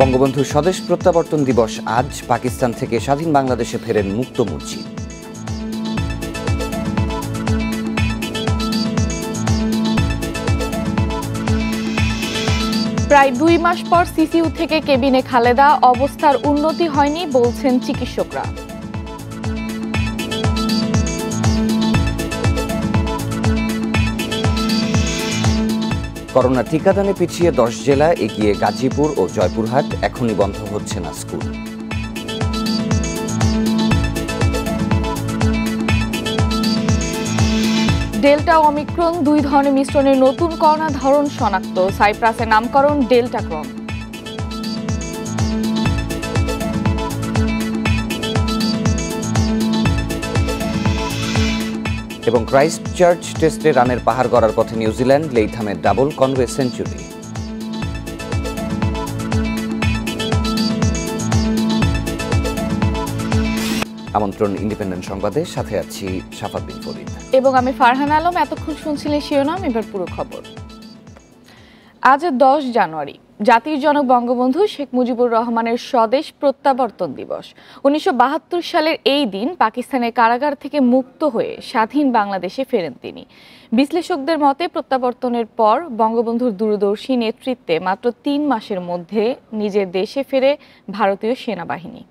বঙ্গবন্ধুর স্বদেশ প্রত্যাবর্তন দিবস আজ। পাকিস্তান থেকে স্বাধীন বাংলাদেশে ফেরেন মুক্ত মুর্শিদ। প্রায় 2 মাস পর সিসিইউ থেকে কেবিনে খালেদা, অবস্থার উন্নতি হয়নি বলছেন চিকিৎসকরা। করোনা টিকাদানে পিছিয়ে 10 জেলা, এগিয়ে গাজীপুর ও জয়পুরহাট। এখনই বন্ধ হচ্ছে না স্কুল। ডেল্টা ওমিক্রন 2 ধরনের মিশ্রণের নতুন করোনা ধরন শনাক্ত। সাইপ্রাসের নামকরণ ডেল্টাক্রন। এবং ক্রাইস্টচার্চ টেস্টে রানের পাহাড় গড়ার পথে নিউজিল্যান্ড, লেইথামের ডাবল কনওয়ে সেঞ্চুরি। আমন্ত্রণ ইন্ডিপেন্ডেন্ট সংবাদে, সাথে আছি শাফাত বিন ফরিদ এবং আমি ফারহান আলম। এতক্ষণ শুনছিলেন শিরোনাম, এবার পুরো খবর। আজ 10 জানুয়ারি জাতির জনক বঙ্গবন্ধু শেখ মুজিবুর রহমানের স্বদেশ প্রত্যাবর্তন দিবস। 1972 সালের এই দিন পাকিস্তানের কারাগার থেকে মুক্ত হয়ে স্বাধীন বাংলাদেশে ফেরেন তিনি। বিশ্লেষকদের মতে প্রত্যাবর্তনের পর বঙ্গবন্ধুর দূরদর্শী নেতৃত্বে মাত্র 3 মাসের মধ্যে নিজের দেশে ফেরে ভারতীয় সেনাবাহিনী।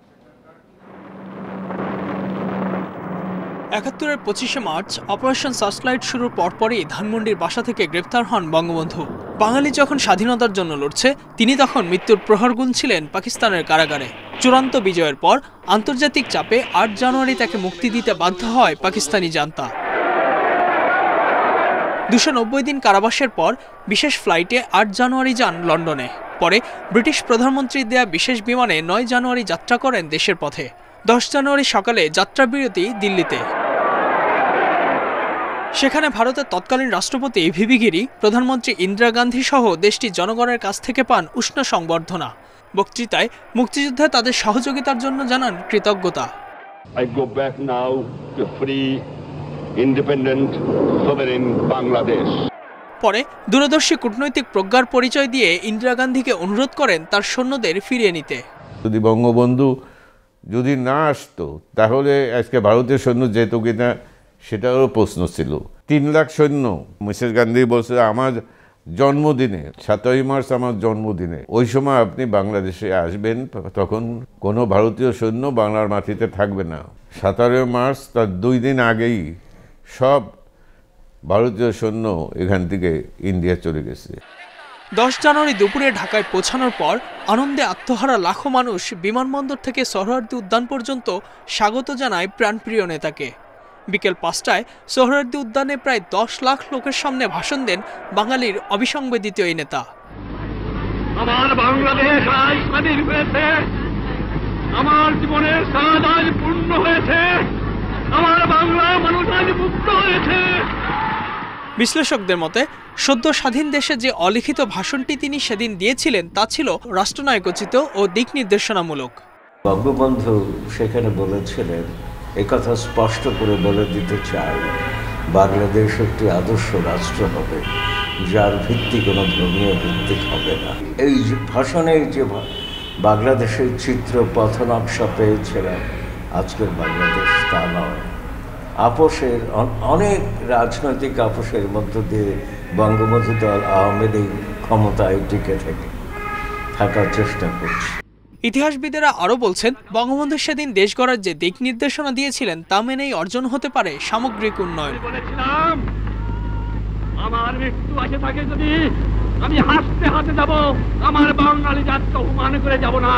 ৭১-এর 25শে মার্চ অপারেশন সার্চলাইট শুরুর পরপরই ধানমন্ডির বাসা থেকে গ্রেপ্তার হন বঙ্গবন্ধু। বাঙালি যখন স্বাধীনতার জন্য লড়ছে, তিনি তখন মৃত্যুর প্রহর গুনছিলেন পাকিস্তানের কারাগারে। চূড়ান্ত বিজয়ের পর আন্তর্জাতিক চাপে 8 জানুয়ারি তাকে মুক্তি দিতে বাধ্য হয় পাকিস্তানি জান্তা। 290 দিন কারাবাসের পর বিশেষ ফ্লাইটে 8 জানুয়ারি যান লন্ডনে। পরে ব্রিটিশ প্রধানমন্ত্রীর দেয়া বিশেষ বিমানে 9 জানুয়ারি যাত্রা করেন দেশের পথে। 10 জানুয়ারি সকালে যাত্রাবিরতি দিল্লিতে। সেখানে ভারতের তৎকালীন রাষ্ট্রপতি ভিভি গিরি, প্রধানমন্ত্রী ইন্দিরা গান্ধী সহ দেশটির জনগণের কাছ থেকে পান উষ্ণ সংবর্ধনা। বক্তৃতায় মুক্তিযুদ্ধে তাদের সহযোগিতার জন্য জানান কৃতজ্ঞতা। I go back now to free, independent, sovereign Bangladesh. পরে দূরদর্শী কূটনৈতিক প্রজ্ঞার পরিচয় দিয়ে ইন্দিরা গান্ধীকে অনুরোধ করেন তার সৈন্যদের ফিরিয়ে নিতে। যদি বঙ্গবন্ধু যদি না আসতো তাহলে আজকে ভারতীয় সৈন্য যেত কিনা সেটারও প্রশ্ন ছিল। 3 লাখ সৈন্য। মিসেস গান্ধী বলছে আমার জন্মদিনে, 7ই মার্চ আমার জন্মদিনে, ওই সময় আপনি বাংলাদেশে আসবেন, তখন কোনো ভারতীয় সৈন্য বাংলার মাটিতে থাকবে না। 17 মার্চ তার 2 দিন আগেই সব ভারতীয় সৈন্য এখান থেকে ইন্ডিয়া চলে গেছে। 10 জানুয়ারি দুপুরে ঢাকায় পৌঁছানোর পর আনন্দে আত্মহারা লাখো মানুষ বিমানবন্দর থেকে সোহরাওয়ার্দী উদ্যান পর্যন্ত স্বাগত জানায় প্রাণপ্রিয় নেতাকে। বিকেল 5টায় সোহরাওয়ার্দী উদ্যানে প্রায় 10 লাখ লোকের সামনে ভাষণ দেন বাঙালির অবিসংবেদিত এই নেতা। আমার বাংলাদেশ আজ স্বাধীন হয়েছে, আমার জীবনের স্বাদ আজ পূর্ণ হয়েছে, আমার বাংলা মানুষ আজ মুক্ত হয়েছে। বিশ্লেষকদের মতে সদ্য স্বাধীন দেশে যে অলিখিত ভাষণটি তিনি সেদিন দিয়েছিলেন তা ছিল রাষ্ট্রনায়কোচিত ও দিক নির্দেশনামূলক। বঙ্গবন্ধু সেখানে বলেছিলেন, একথা স্পষ্ট করে বলে দিতে চাই, বাংলাদেশ একটি আদর্শ রাষ্ট্র হবে, যার ভিত্তি কোনো ধর্মীয় ভিত্তিক হবে না। এই ভাষণে যে বাংলাদেশের চিত্র পথনকশা পেয়েছিলাম, আজকের বাংলাদেশ তা নয়। আপোষের অনেক রাজনৈতিক আপোষের মধ্য দিয়ে বঙ্গবন্ধু দল আওয়ামী লীগ ক্ষমতায় টিকে থাকার চেষ্টা করছে। ইতিহাসবিদেরা আরও বলছেন, বঙ্গবন্ধু সেদিন দেশ গড়ার যে দিক নির্দেশনা দিয়েছিলেন তা মেনেই অর্জন হতে পারে সামগ্রিক উন্নয়ন। আমার মৃত্যু আসে থাকে যদি আমি হাসতে হাতে যাব, আমার বাঙালি জাতকে অপমান করে যাব না।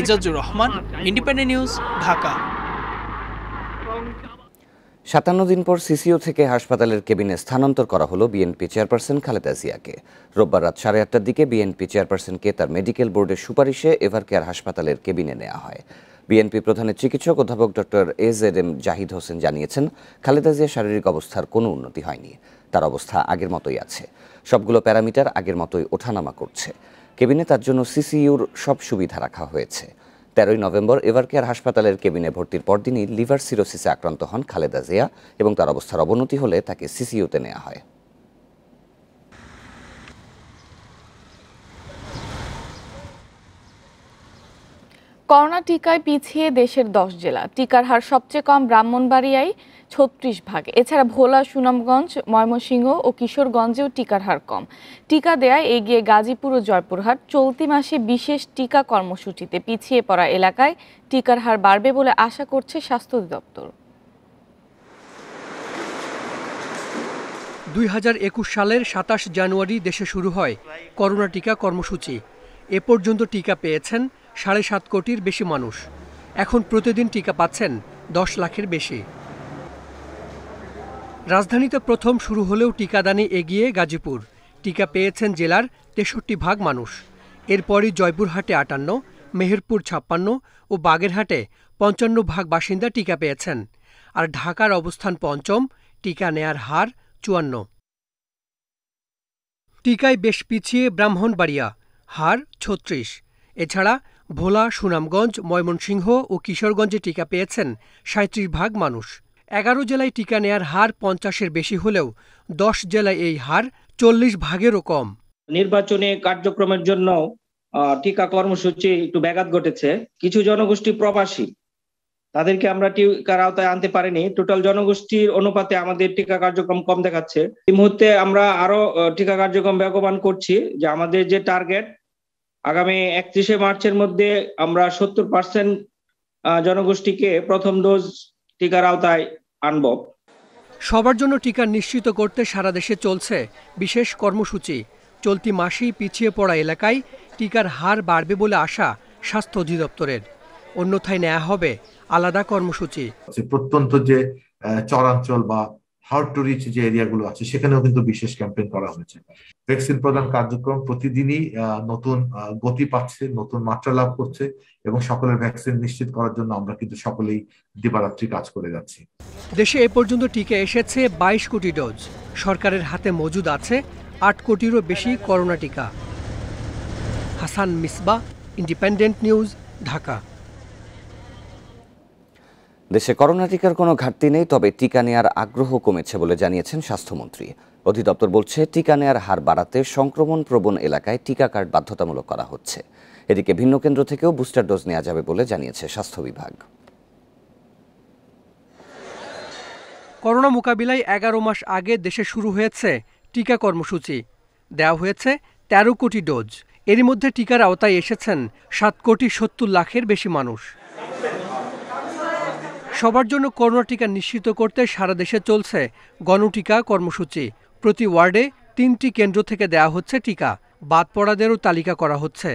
Ijazur Rahman, Independent news, Dhaka. 57 দিন পর সিসিইউ থেকে হাসপাতালের কেবিনে স্থানান্তর করা হলো বিএনপি চেয়ারপারসন খালেদা জিয়াকে। রোববার রাত 8:30টার দিকে বিএনপি চেয়ারপারসনকে তার মেডিকেল বোর্ডের সুপারিশে এভারকেয়ার হাসপাতালের কেবিনে নেওয়া হয়। বিএনপি প্রধানের চিকিৎসক অধ্যাপক ডক্টর AZM জাহিদ হোসেন জানিয়েছেন, খালেদা জিয়ার শারীরিক অবস্থার কোনো উন্নতি হয়নি, তার অবস্থা আগের মতোই আছে। সবগুলো প্যারামিটার আগের মতোই ওঠানামা করছে। কেবিনে তার জন্য সিসিইউর সব সুবিধা রাখা হয়েছে। 13ই নভেম্বর এভারকেয়ার হাসপাতালের কেবিনে ভর্তির পরদিনই লিভার সিরোসিসে আক্রান্ত হন খালেদা জিয়া এবং তার অবস্থার অবনতি হলে তাকে সিসিইউতে নেওয়া হয়। করোনা টিকায় পিছিয়ে দেশের 10 জেলা। টিকার হার সবচেয়ে কম ব্রাহ্মণবাড়িয়ায় 36%। এছাড়া ভোলা, সুনামগঞ্জ, ময়মনসিংহ ও কিশোরগঞ্জেও টিকার হার কম। টিকা দেয়ায় এগিয়ে গাজীপুর ও জয়পুরহাট। চলতি মাসে বিশেষ টিকা কর্মসূচিতে পিছিয়ে পড়া এলাকায় টিকার হার বাড়বে বলে আশা করছে স্বাস্থ্য অধিদপ্তর। 2021 সালের 27 জানুয়ারি দেশে শুরু হয় করোনা টিকা কর্মসূচি। এ পর্যন্ত টিকা পেয়েছেন 7.5 কোটির বেশি মানুষ। এখন প্রতিদিন টিকা পাচ্ছেন 10 লাখের বেশি। রাজধানীতে প্রথম শুরু হলেও টিকাদানে এগিয়ে গাজীপুর। টিকা পেয়েছেন জেলার 63% মানুষ। এরপরই জয়পুরহাটে 58, মেহেরপুর 56 ও বাগেরহাটে 55% বাসিন্দা টিকা পেয়েছেন। আর ঢাকার অবস্থান পঞ্চম, টিকা নেয়ার হার 54। টিকায় বেশ পিছিয়ে ব্রাহ্মণবাড়িয়া, হার 36। এছাড়া ভোলা, সুনামগঞ্জ, ময়মনসিংহ ও কিশোরগঞ্জে টিকা পেয়েছেন 37% মানুষ। 11 জেলায় টিকা নেয়ার হার 50-এর বেশি হলেও 10 জেলায় এই হার 40%-এরও কম। নির্বাচনী কার্যক্রমের জন্য টিকা কর্মসূচি একটু ব্যাঘাত ঘটেছে। কিছু জনগোষ্ঠী প্রবাসী, তাদেরকে আমরা টিকার আওতায় আনতে পারিনি। টোটাল জনগোষ্ঠীর অনুপাতে আমাদের টিকা কার্যক্রম কম দেখাচ্ছে। এই মুহূর্তে আমরা আরো টিকা কার্যক্রম বেগবান করছি, যে আমাদের যে টার্গেট আগামী 31শে মার্চের মধ্যে আমরা 70% জনগোষ্ঠীকে প্রথম ডোজ টিকার আওতায় আনব। সবার জন্য টিকা নিশ্চিত করতে সারা দেশে চলছে বিশেষ কর্মসূচি। চলতি মাসেই পিছিয়ে পড়া এলাকায় টিকার হার বাড়বে বলে আশা স্বাস্থ্য অধিদপ্তরের। অন্যথায় নেওয়া হবে আলাদা কর্মসূচি। প্রত্যন্ত যে চরাঞ্চল বা হার্ড টু রিচ যে এরিয়াগুলো আছে সেখানেও কিন্তু বিশেষ ক্যাম্পেইন করা হয়েছে। ভ্যাকসিন প্রদান কার্যক্রম প্রতিদিনই নতুন গতি পাচ্ছে, নতুন মাত্রা লাভ করছে এবং সকলের ভ্যাকসিন নিশ্চিত করার জন্য আমরা কিন্তু সকলেই দিবারাত্রি কাজ করে যাচ্ছি। দেশে এ পর্যন্ত টিকা এসেছে 22 কোটি ডোজ। সরকারের হাতে মজুদ আছে 8 কোটিরও বেশি করোনা টিকা। Hasan Misbah, independent news, Dhaka. দেশে করোনা টিকার কোনো ঘাটতি নেই, তবে টিকা নেয়ার আগ্রহ কমেছে বলে জানিয়েছেন স্বাস্থ্যমন্ত্রী। অধিদপ্তর বলছে, টিকা নেয়ার হার বাড়াতে সংক্রমণ প্রবণ এলাকায় টিকা কার্ড বাধ্যতামূলক করা হচ্ছে। এদিকে ভিন্ন কেন্দ্র থেকেও বুস্টার ডোজ নেওয়া যাবে বলে জানিয়েছে স্বাস্থ্য বিভাগ। করোনা মোকাবিলায় 11 মাস আগে দেশে শুরু হয়েছে টিকা কর্মসূচি। দেওয়া হয়েছে 13 কোটি ডোজ। এরই মধ্যে টিকার আওতায় এসেছেন 7,70,00,000-এর বেশি মানুষ। সবার জন্য করোনা টিকা নিশ্চিত করতে সারা দেশে চলছে গণটিকা কর্মসূচি। প্রতি ওয়ার্ডে 3টি কেন্দ্র থেকে দেওয়া হচ্ছে টিকা। বাদ পড়াদেরও তালিকা করা হচ্ছে।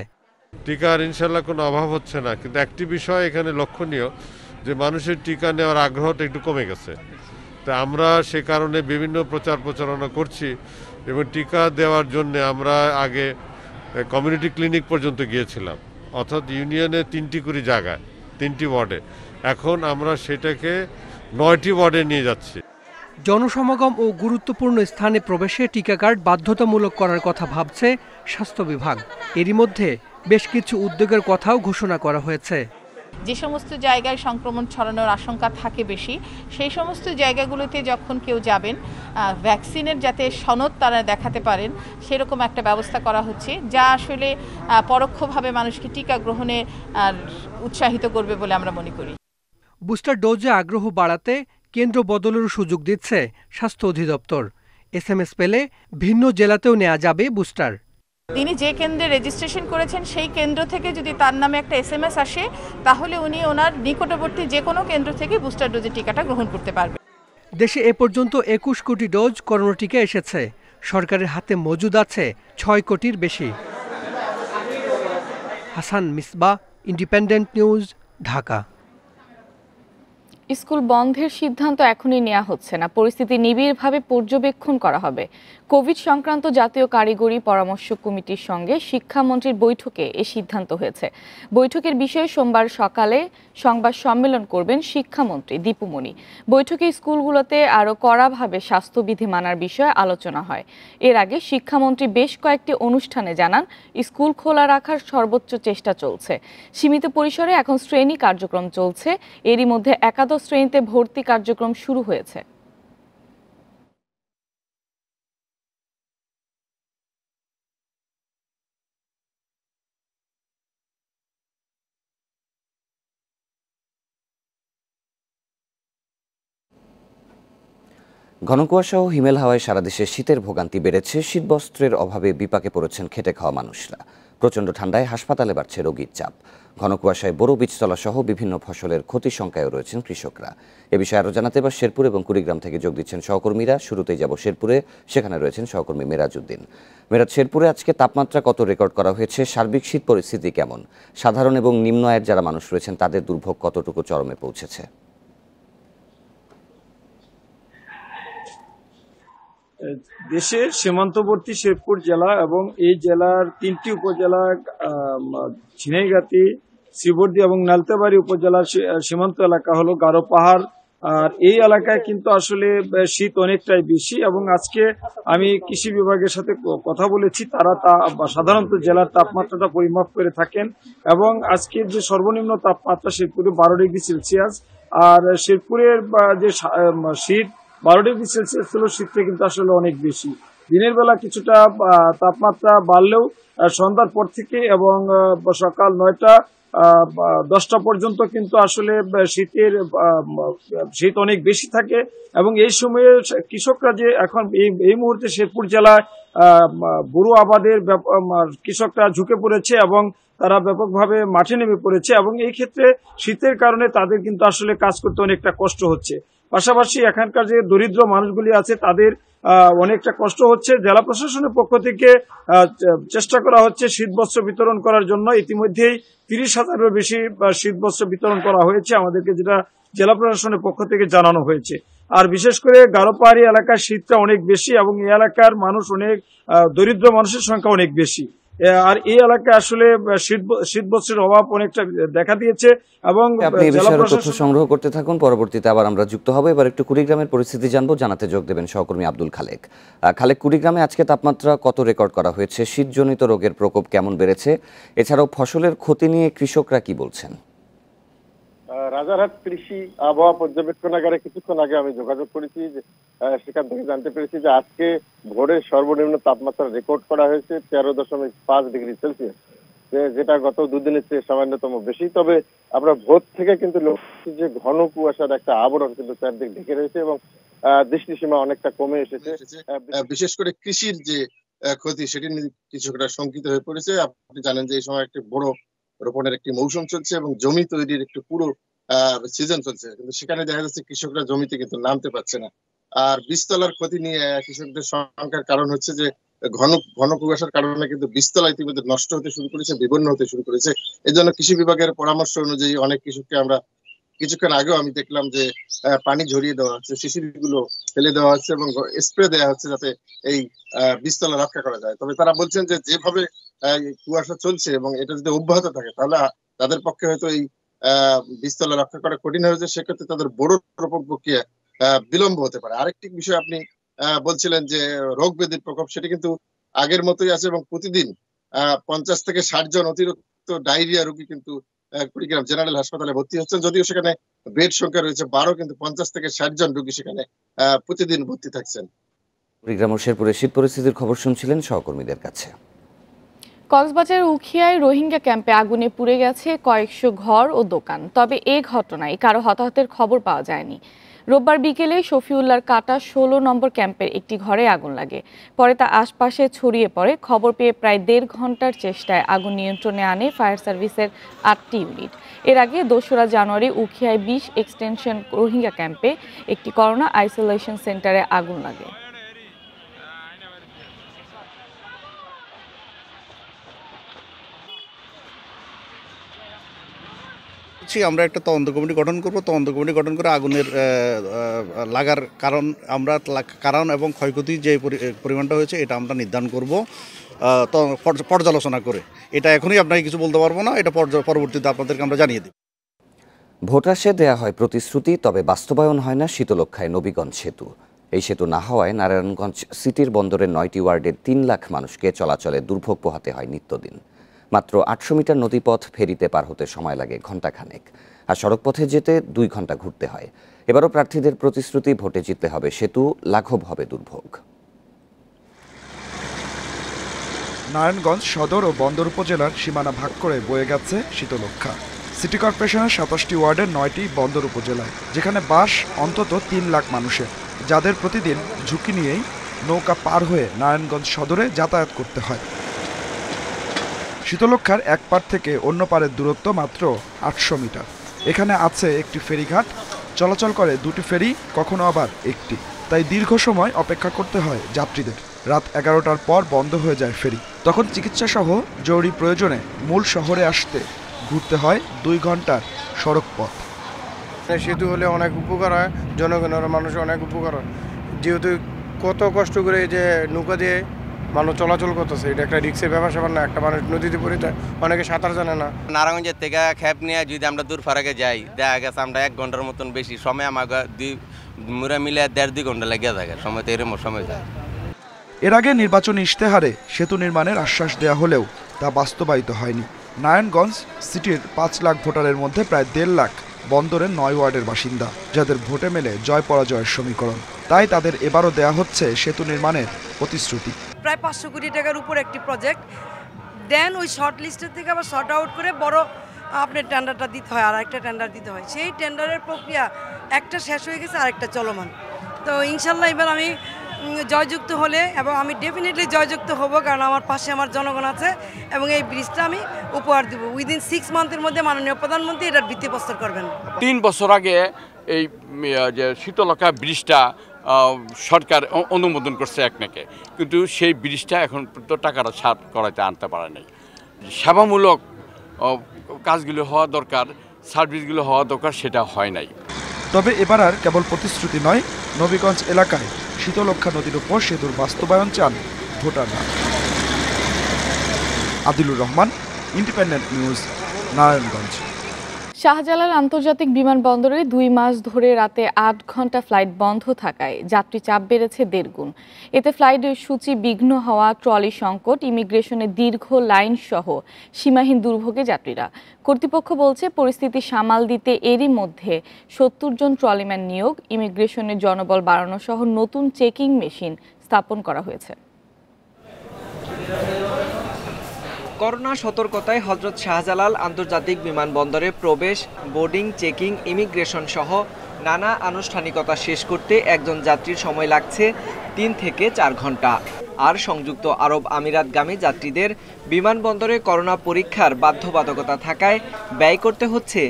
টিকার ইনশাল্লাহ কোনো অভাব হচ্ছে না, কিন্তু একটি বিষয় এখানে লক্ষণীয় যে মানুষের টিকা নেওয়ার আগ্রহটা একটু কমে গেছে। তা আমরা সে কারণে বিভিন্ন প্রচারণা করছি এবং টিকা দেওয়ার জন্য আমরা আগে কমিউনিটি ক্লিনিক পর্যন্ত গিয়েছিলাম, অর্থাৎ ইউনিয়নে 3টি করে জায়গায় 3টি ওয়ার্ডে। এখন আমরা সেটাকে 9টি ওয়ার্ডে নিয়ে যাচ্ছি। জনসমাগম ও গুরুত্বপূর্ণ স্থানে প্রবেশে টিকা কার্ড বাধ্যতামূলক করার কথা ভাবছে স্বাস্থ্য বিভাগ। এরই মধ্যে বেশ কিছু উদ্যোগের কথাও ঘোষণা করা হয়েছে। যে সমস্ত জায়গায় সংক্রমণ ছড়ানোর আশঙ্কা থাকে বেশি, সেই সমস্ত জায়গাগুলোতে যখন কেউ যাবেন, ভ্যাকসিনের যাতে সনদ তারা দেখাতে পারেন সেরকম একটা ব্যবস্থা করা হচ্ছে, যা আসলে পরোক্ষভাবে মানুষকে টিকা গ্রহণে উৎসাহিত করবে বলে আমরা মনে করি। বুস্টার ডোজে আগ্রহ বাড়াতে কেন্দ্র বদলেরও সুযোগ দিচ্ছে স্বাস্থ্য অধিদপ্তর। SMS পেলে ভিন্ন জেলাতেও নেওয়া যাবে বুস্টার। তিনি যে কেন্দ্রে রেজিস্ট্রেশন করেছেন সেই কেন্দ্র থেকে যদি তার নামে একটা SMS আসে, তাহলে উনি ওনার নিকটবর্তী যে কোনো কেন্দ্র থেকে বুস্টার ডোজের টিকাটা গ্রহণ করতে পারবেন। দেশে এ পর্যন্ত 21 কোটি ডোজ করোনা টিকা এসেছে। সরকারের হাতে মজুদ আছে 6 কোটির বেশি। Hasan Misbah, independent news, Dhaka. School বন্ধের সিদ্ধান্ত এখনই নেওয়া হচ্ছে না, পরিস্থিতি নিবিড়ভাবে পর্যবেক্ষণ করা হবে। কোভিড সংক্রান্ত জাতীয় কারিগরি পরামর্শ কমিটির সঙ্গে শিক্ষামন্ত্রীর বৈঠকে এ সিদ্ধান্ত হয়েছে। বৈঠকের বিষয়ে সোমবার সকালে সংবাদ সম্মেলন করবেন শিক্ষামন্ত্রী দীপু মনি। বৈঠকে স্কুলগুলোতে আরও কড়াভাবে স্বাস্থ্যবিধি মানার বিষয়ে আলোচনা হয়। এর আগে শিক্ষামন্ত্রী বেশ কয়েকটি অনুষ্ঠানে জানান, স্কুল খোলা রাখার সর্বোচ্চ চেষ্টা চলছে। সীমিত পরিসরে এখন শ্রেণী কার্যক্রম চলছে। এরই মধ্যে একাদশ শ্রেণীতে ভর্তি কার্যক্রম শুরু হয়েছে। ঘন কুয়াশা ও হিমেল হাওয়ায় সারা দেশে শীতের ভোগান্তি বেড়েছে। শীতবস্ত্রের অভাবে বিপাকে পড়েছেন খেটে খাওয়া মানুষরা। প্রচণ্ড ঠান্ডায় হাসপাতালে বাড়ছে রোগীর চাপ। ঘন কুয়াশায় বোরো বীজতলা সহ বিভিন্ন ফসলের ক্ষতির শঙ্কায়ও রয়েছেন কৃষকরা। এ বিষয়ে আরও জানাতে এবার শেরপুর এবং কুড়িগ্রাম থেকে যোগ দিচ্ছেন সহকর্মীরা। শুরুতেই যাব শেরপুরে, সেখানে রয়েছেন সহকর্মী মেরাজ উদ্দিন। মেরাজ, শেরপুরে আজকে তাপমাত্রা কত রেকর্ড করা হয়েছে? সার্বিক শীত পরিস্থিতি কেমন? সাধারণ এবং নিম্ন আয়ের যারা মানুষ রয়েছেন তাদের দুর্ভোগ কতটুকু চরমে পৌঁছেছে? দেশের সীমান্তবর্তী শেরপুর জেলা এবং এই জেলার 3টি উপজেলা ঝিনাইগাতি, শ্রীবর্দী এবং নালতাবাড়ী উপজেলার সীমান্ত এলাকা হলো গারো পাহাড়। আর এই এলাকায় কিন্তু আসলে শীত অনেকটাই বেশি এবং আজকে আমি কৃষি বিভাগের সাথে কথা বলেছি, তারা সাধারণত জেলার তাপমাত্রাটা পরিমাপ করে থাকেন এবং আজকের যে সর্বনিম্ন তাপমাত্রা শেরপুরে 12 ডিগ্রি সেলসিয়াস। আর শেরপুরের যে শীত 12 ডিগ্রি সেলসিয়াস ছিল, শীতটা কিন্তু আসলে অনেক বেশি। দিনের বেলা কিছুটা তাপমাত্রা বাড়লেও সন্ধ্যার পর থেকে এবং সকাল 9টা 10টা পর্যন্ত কিন্তু আসলে শীত অনেক বেশি থাকে এবং এই সময়ে কৃষকরা যে এখন এই মুহূর্তে শেরপুর জেলায় বোরো আবাদের কৃষকরা ঝুঁকে পড়েছে এবং তারা ব্যাপকভাবে মাঠে নেমে পড়েছে এবং এই ক্ষেত্রে শীতের কারণে তাদের কিন্তু আসলে কাজ করতে অনেকটা কষ্ট হচ্ছে। পাশাপাশি এখানকার যে দরিদ্র মানুষগুলি আছে তাদের অনেকটা কষ্ট হচ্ছে। জেলা প্রশাসনের পক্ষ থেকে চেষ্টা করা হচ্ছে শীতবস্ত্র বিতরণ করার জন্য। ইতিমধ্যেই 30,000-এর বেশি শীতবস্ত্র বিতরণ করা হয়েছে আমাদেরকে, যেটা জেলা প্রশাসনের পক্ষ থেকে জানানো হয়েছে। আর বিশেষ করে গারো পাহাড়ি এলাকায় শীতটা অনেক বেশি এবং এই এলাকার মানুষ অনেক দরিদ্র মানুষের সংখ্যা অনেক বেশি। আর এই এলাকায় আসলে শীতবস্ত্রের অভাব অনেকটা দেখা দিয়েছে এবং আপনি এই বিষয়ে তথ্য সংগ্রহ করতে থাকুন, পরবর্তীতে আবার আমরা যুক্ত হব। এবার একটু কুড়িগ্রামের পরিস্থিতি জানবো, জানাতে যোগ দেবেন সহকর্মী আব্দুল খালেক। খালেক, কুড়িগ্রামে আজকে তাপমাত্রা কত রেকর্ড করা হয়েছে? শীতজনিত রোগের প্রকোপ কেমন বেড়েছে? এছাড়াও ফসলের ক্ষতি নিয়ে কৃষকরা কি বলছেন? রাজারহাট কৃষি আবহাওয়া পর্যবেক্ষণাগারে কিছুক্ষণ আগে আমি যোগাযোগ করেছি, সেখান থেকে জানতে পেরেছি যে আজকে ভোরের সর্বনিম্ন তাপমাত্রা রেকর্ড করা হয়েছে 13.5 ডিগ্রি সেলসিয়াস, যেটা গত দুদিনের চেয়ে সামান্যতম বেশি। তবে আমরা ভোর থেকে কিন্তু লক্ষ্য যে ঘন কুয়াশার একটা আবরণ কিন্তু চারদিক ঢেকে রয়েছে এবং দৃষ্টিসীমা অনেকটা কমে এসেছে। বিশেষ করে কৃষির যে ক্ষতি সেটি নিয়ে কৃষকরা শঙ্কিত হয়ে পড়েছে। আপনি জানেন যে এই সময় একটি বড় রোপণের একটি মৌসুম চলছে এবং জমি তৈরির একটি পুরো সিজন চলছে, কিন্তু সেখানে দেখা যাচ্ছে কৃষকরা জমিতে কিন্তু নামতে পারছে না। আর বীজতলার ক্ষতি নিয়ে কৃষকদের শঙ্কার কারণ হচ্ছে যে ঘন কুয়াশার কারণে কিন্তু বীজতলা ইতিমধ্যে নষ্ট হতে শুরু করেছে, বিপন্ন হতে শুরু করেছে। এই জন্য কৃষি বিভাগের পরামর্শ অনুযায়ী অনেক কৃষককে আমরা কিছুক্ষণ আগেও আমি দেখলাম যে পানি ঝরিয়ে দেওয়া হচ্ছে, শিশিরগুলো ফেলে দেওয়া হচ্ছে এবং স্প্রে দেওয়া হচ্ছে যাতে এই বীজতলা রক্ষা করা যায়। তবে তারা বলছেন যে যেভাবে কুয়াশা চলছে এবং এটা যদি অব্যাহত থাকে তাহলে তাদের পক্ষে হয়তো এই বীজতলা রক্ষা করা কঠিন হয়েছে, সেক্ষেত্রে তাদের বড় রোপণ প্রক্রিয়া বিলম্ব হতে পারে। আরেকটি বিষয় আপনি বলছিলেন যে রোগ ব্যাধির প্রকোপ, সেটি কিন্তু আগের মতোই আছে এবং প্রতিদিন 50 থেকে 60 জন অতিরিক্ত ডায়রিয়া রোগী কিন্তু কুড়িগ্রাম জেনারেল হাসপাতালে ভর্তি হচ্ছেন, যদিও সেখানে বেড সংখ্যা রয়েছে 12, কিন্তু 50 থেকে 60 জন রোগী সেখানে প্রতিদিন ভর্তি থাকছেন। কুড়িগ্রাম ও শেরপুরে শীত পরিস্থিতির খবর শুনছিলেন সহকর্মীদের কাছে। কক্সবাজার উখিয়ায় রোহিঙ্গা ক্যাম্পে আগুনে পুড়ে গেছে কয়েকশো ঘর ও দোকান। তবে এ ঘটনায় কারো হতাহতের খবর পাওয়া যায়নি। রোববার বিকেলে শফিউল্লাহর কাটা 16 নম্বর ক্যাম্পের একটি ঘরে আগুন লাগে। পরে তা আশপাশে ছড়িয়ে পড়ে। খবর পেয়ে প্রায় 1.5 ঘন্টার চেষ্টায় আগুন নিয়ন্ত্রণে আনে ফায়ার সার্ভিসের 8টি ইউনিট। এর আগে 2রা জানুয়ারি উখিয়ায় 20 এক্সটেনশন রোহিঙ্গা ক্যাম্পে একটি করোনা আইসোলেশন সেন্টারে আগুন লাগে। আমরা একটা তদন্ত কমিটি গঠন করব। তদন্ত কমিটি গঠন করে আগুনের লাগার কারণ এবং ক্ষয়ক্ষতি যে পরিমাণটা হয়েছে এটা আমরা নির্ধারণ করব পর্যালোচনা করে। এটা এখনই আপনাকে কিছু বলতে পারবো না, এটা পরবর্তীতে আপনাদেরকে আমরা জানিয়ে দেব। ভোট আসে দেয়া হয় প্রতিশ্রুতি, তবে বাস্তবায়ন হয় না শীতলক্ষ্যায় নবীগঞ্জ সেতু। এই সেতু না হওয়ায় নারায়ণগঞ্জ সিটির বন্দরের 9টি ওয়ার্ডের 3 লাখ মানুষকে চলাচলে দুর্ভোগ পোহাতে হয় নিত্যদিন। মাত্র 800 মিটার নদীপথ ফেরিতে পার হতে সময় লাগে ঘণ্টাখানেক, আর সড়কপথে যেতে 2 ঘন্টা ঘুরতে হয়। এবারও প্রার্থীদের প্রতিশ্রুতি ভোটে জিততে হবে সেতু, লাঘব হবে দুর্ভোগ। নারায়ণগঞ্জ সদর ও বন্দর উপজেলার সীমানা ভাগ করে বয়ে গেছে শীতলক্ষ্যা। সিটি কর্পোরেশনের 27টি ওয়ার্ডের 9টি বন্দর উপজেলায়, যেখানে বাস অন্তত 3 লাখ মানুষের। যাদের প্রতিদিন ঝুঁকি নিয়েই নৌকা পার হয়ে নারায়ণগঞ্জ সদরে যাতায়াত করতে হয়। শীতলক্ষার এক পার থেকে অন্য পারের দূরত্ব মাত্র 800 মিটার। এখানে আছে একটি ফেরিঘাট, চলাচল করে দুটি ফেরি, কখনো আবার একটি। তাই দীর্ঘ সময় অপেক্ষা করতে হয় যাত্রীদের। রাত 11টার পর বন্ধ হয়ে যায় ফেরি। তখন চিকিৎসা সহ জরুরি প্রয়োজনে মূল শহরে আসতে ঘুরতে হয় 2 ঘন্টার সড়ক পথ। সেতু হলে অনেক উপকার হয়, জনগণের মানুষের অনেক উপকার হয়, যেহেতু কত কষ্ট করে যে নৌকা দিয়ে মানুষ চলাচল করতেছে, এটা একটা রিক্সের ব্যাপার স্যাপার না। একটা মানুষ নদীতে পড়ে অনেকে সাঁতার জানে না। নারায়ণগঞ্জের থেকে খেপ নিয়ে যদি আমরা দূর ফারাকে যাই, দেখা গেছে আমরা 1 ঘন্টার মতন বেশি সময়, আমাকে মুরা মিলে 1.5-2 ঘন্টা লেগে থাকে সময়, তো এরকম সময় যায়। এর আগে নির্বাচনী ইশতেহারে সেতু নির্মাণের আশ্বাস দেয়া হলেও তা বাস্তবায়িত হয়নি। নারায়ণগঞ্জ সিটির 5 লাখ ভোটারের মধ্যে প্রায় 1.5 লাখ বন্দরের 9 ওয়ার্ডের বাসিন্দা, যাদের ভোটে মেলে জয় পরাজয়ের সমীকরণ। তাই তাদের এবারও দেয়া হচ্ছে সেতু নির্মাণের প্রতিশ্রুতি। প্রায় 500 কোটি টাকার উপর একটি প্রজেক্ট, দেন ওই শর্ট লিস্টের থেকে আবার শর্ট আউট করে বড় আপনার টেন্ডারটা দিতে হয়, আর একটা টেন্ডার দিতে হয়। সেই টেন্ডারের প্রক্রিয়া একটা শেষ হয়ে গেছে, আর একটা চলমান। তো ইনশাল্লাহ এবার আমি জয়যুক্ত হলে, এবং আমি ডেফিনেটলি জয়যুক্ত হব, কারণ আমার পাশে আমার জনগণ আছে, এবং এই ব্রিজটা আমি উপহার দেব। উইদিন 6 মান্থের মধ্যে মাননীয় প্রধানমন্ত্রী এটার ভিত্তিপ্রস্তর করবেন। 3 বছর আগে এই যে শীতলক্ষা ব্রিজটা সরকার অনুমোদন করছে একনাকে, কিন্তু সেই ব্রিজটা এখন তো টাকাটা ছাড় করাতে আনতে পারে নাই। সেবামূলক কাজগুলো হওয়া দরকার, সার্ভিসগুলো হওয়া দরকার, সেটা হয় নাই। তবে এবার আর কেবল প্রতিশ্রুতি নয়, নবীগঞ্জ এলাকায় শীতলক্ষা নদীর উপর সেতুর বাস্তবায়ন চান ভোটাররা। Adilur Rahman, Independent News, Narayanganj. শাহজালাল আন্তর্জাতিক বিমানবন্দরে 2 মাস ধরে রাতে 8 ঘন্টা ফ্লাইট বন্ধ থাকায় যাত্রী চাপ বেড়েছে 1.5 গুণ। এতে ফ্লাইটের সূচি বিঘ্ন হওয়া, ট্রলি সংকট, ইমিগ্রেশনে দীর্ঘ লাইন সহ সীমাহীন দুর্ভোগে যাত্রীরা। কর্তৃপক্ষ বলছে পরিস্থিতি সামাল দিতে এরই মধ্যে 70 জন ট্রলিম্যান নিয়োগ, ইমিগ্রেশনের জনবল বাড়ানো সহ নতুন চেকিং মেশিন স্থাপন করা হয়েছে। করোনা সতর্কতায় হযরত শাহজালাল আন্তর্জাতিক বিমানবন্দরে প্রবেশ, বোর্ডিং, চেকিং, ইমিগ্রেশন সহ নানা আনুষ্ঠানিকতা শেষ করতে একজন যাত্রীর সময় লাগছে 3 থেকে 4 ঘন্টা। আর সংযুক্ত আরব আমিরাতগামী যাত্রীদের বিমানবন্দরে করোনা পরীক্ষার বাধ্যবাধকতা থাকায় ব্যয় করতে হচ্ছে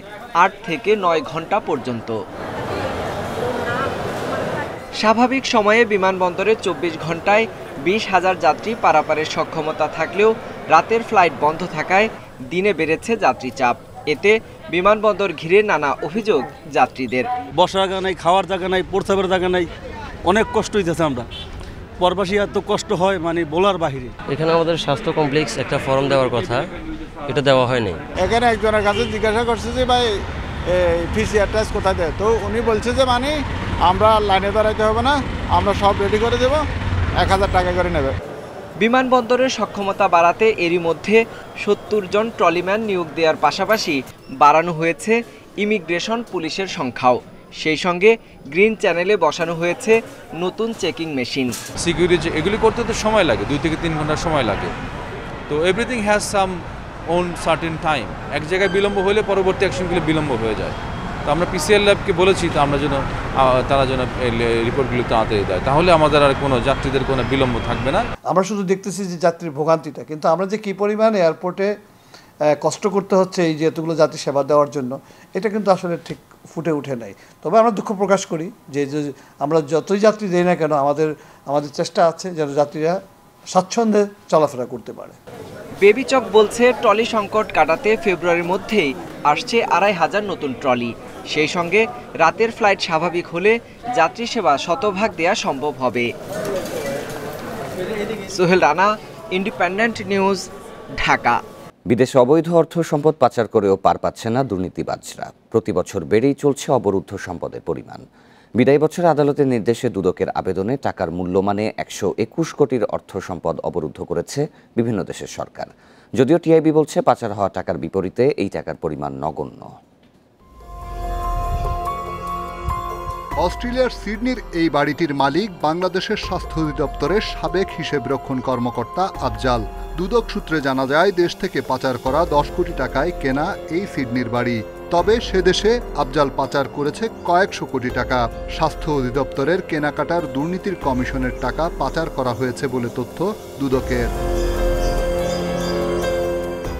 8 থেকে 9 ঘন্টা পর্যন্ত। স্বাভাবিক সময়ে বিমানবন্দরে 24 ঘন্টায় 20,000 যাত্রী পারাপারের সক্ষমতা থাকলেও রাতের ফ্লাইট বন্ধ থাকায় দিনে বেড়েছে যাত্রী চাপ। এতে বিমানবন্দর ঘিরে নানা অভিযোগ যাত্রীদের। বসার জায়গা নাই, খাওয়ার জায়গা নাই, প্রস্রাবের জায়গা নাই, অনেক কষ্ট হইতেছে। আমরা প্রবাসী এত কষ্ট হয় মানে বলার বাহিরে। এখানে আমাদের স্বাস্থ্য কমপ্লেক্স একটা ফর্ম দেওয়ার কথা, এটা দেওয়া হয়নি। এখানে একজনের কাছে জিজ্ঞাসা করছে যে ভাই পিসিআর টেস্ট কোথায় দেয়, তো উনি বলছে যে মানে আমরা লাইনে দাঁড়াইতে হবে না, আমরা সব রেডি করে দেবো, 1000 টাকা করে নেবে। বিমানবন্দরের সক্ষমতা বাড়াতে এরই মধ্যে 70 জন ট্রলিম্যান নিয়োগ দেওয়ার পাশাপাশি বাড়ানো হয়েছে ইমিগ্রেশন পুলিশের সংখ্যাও। সেই সঙ্গে গ্রিন চ্যানেলে বসানো হয়েছে নতুন চেকিং মেশিন। সিকিউরিটি এগুলি করতে তো সময় লাগে, 2 থেকে 3 ঘন্টা সময় লাগে। তো everything has some own certain time. এক জায়গায় বিলম্ব হলে পরবর্তী অ্যাকশনগুলো বিলম্ব হয়ে যায়। তো আমরা পিসিআর ল্যাবকে বলেছি তো আমরা যেন তারা যেন রিপোর্টগুলো তাড়াতাড়ি দেয়, তাহলে আমাদের আর কোনো যাত্রীদের কোনো বিলম্ব থাকবে না। আমরা শুধু দেখতেছি যে যাত্রীর ভোগান্তিটা, কিন্তু আমরা যে কী পরিমাণ এয়ারপোর্টে কষ্ট করতে হচ্ছে এই যে এতগুলো যাত্রী সেবা দেওয়ার জন্য, এটা কিন্তু আসলে ঠিক ফুটে উঠে নাই। তবে আমরা দুঃখ প্রকাশ করি যে আমরা যতই যাত্রী দেই না কেন, আমাদের চেষ্টা আছে যেন যাত্রীরা স্বাচ্ছন্দ্যে চলাফেরা করতে পারে। বেবিচক বলছে ট্রলি সংকট কাটাতে ফেব্রুয়ারির মধ্যেই আসছে 2500 নতুন ট্রলি। সেই সঙ্গে রাতের ফ্লাইট স্বাভাবিক হলে যাত্রী সেবা শতভাগ দেয়া সম্ভব হবে। Sohel Rana, independent news, Dhaka. বিদেশে অবৈধ অর্থ সম্পদ পাচার করেও পার পাচ্ছে না দুর্নীতিবাজরা। প্রতি বছর বেড়েই চলছে অবরুদ্ধ সম্পদের পরিমাণ। বিদায়ী বছরে আদালতের নির্দেশে দুদকের আবেদনে টাকার মূল্যমানে 121 কোটির অর্থ সম্পদ অবরুদ্ধ করেছে বিভিন্ন দেশের সরকার। যদিও টিআইবি বলছে পাচার হওয়া টাকার বিপরীতে এই টাকার পরিমাণ নগণ্য। অস্ট্রেলিয়ার সিডনির এই বাড়িটির মালিক বাংলাদেশের স্বাস্থ্য অধিদপ্তরের সাবেক হিসেবরক্ষণ কর্মকর্তা আফজাল। দুদক সূত্রে জানা যায় দেশ থেকে পাচার করা 10 কোটি টাকায় কেনা এই সিডনির বাড়ি। তবে সে দেশে আফজাল পাচার করেছে কয়েকশো কোটি টাকা। স্বাস্থ্য অধিদপ্তরের কেনাকাটার দুর্নীতির কমিশনের টাকা পাচার করা হয়েছে বলে তথ্য দুদকের।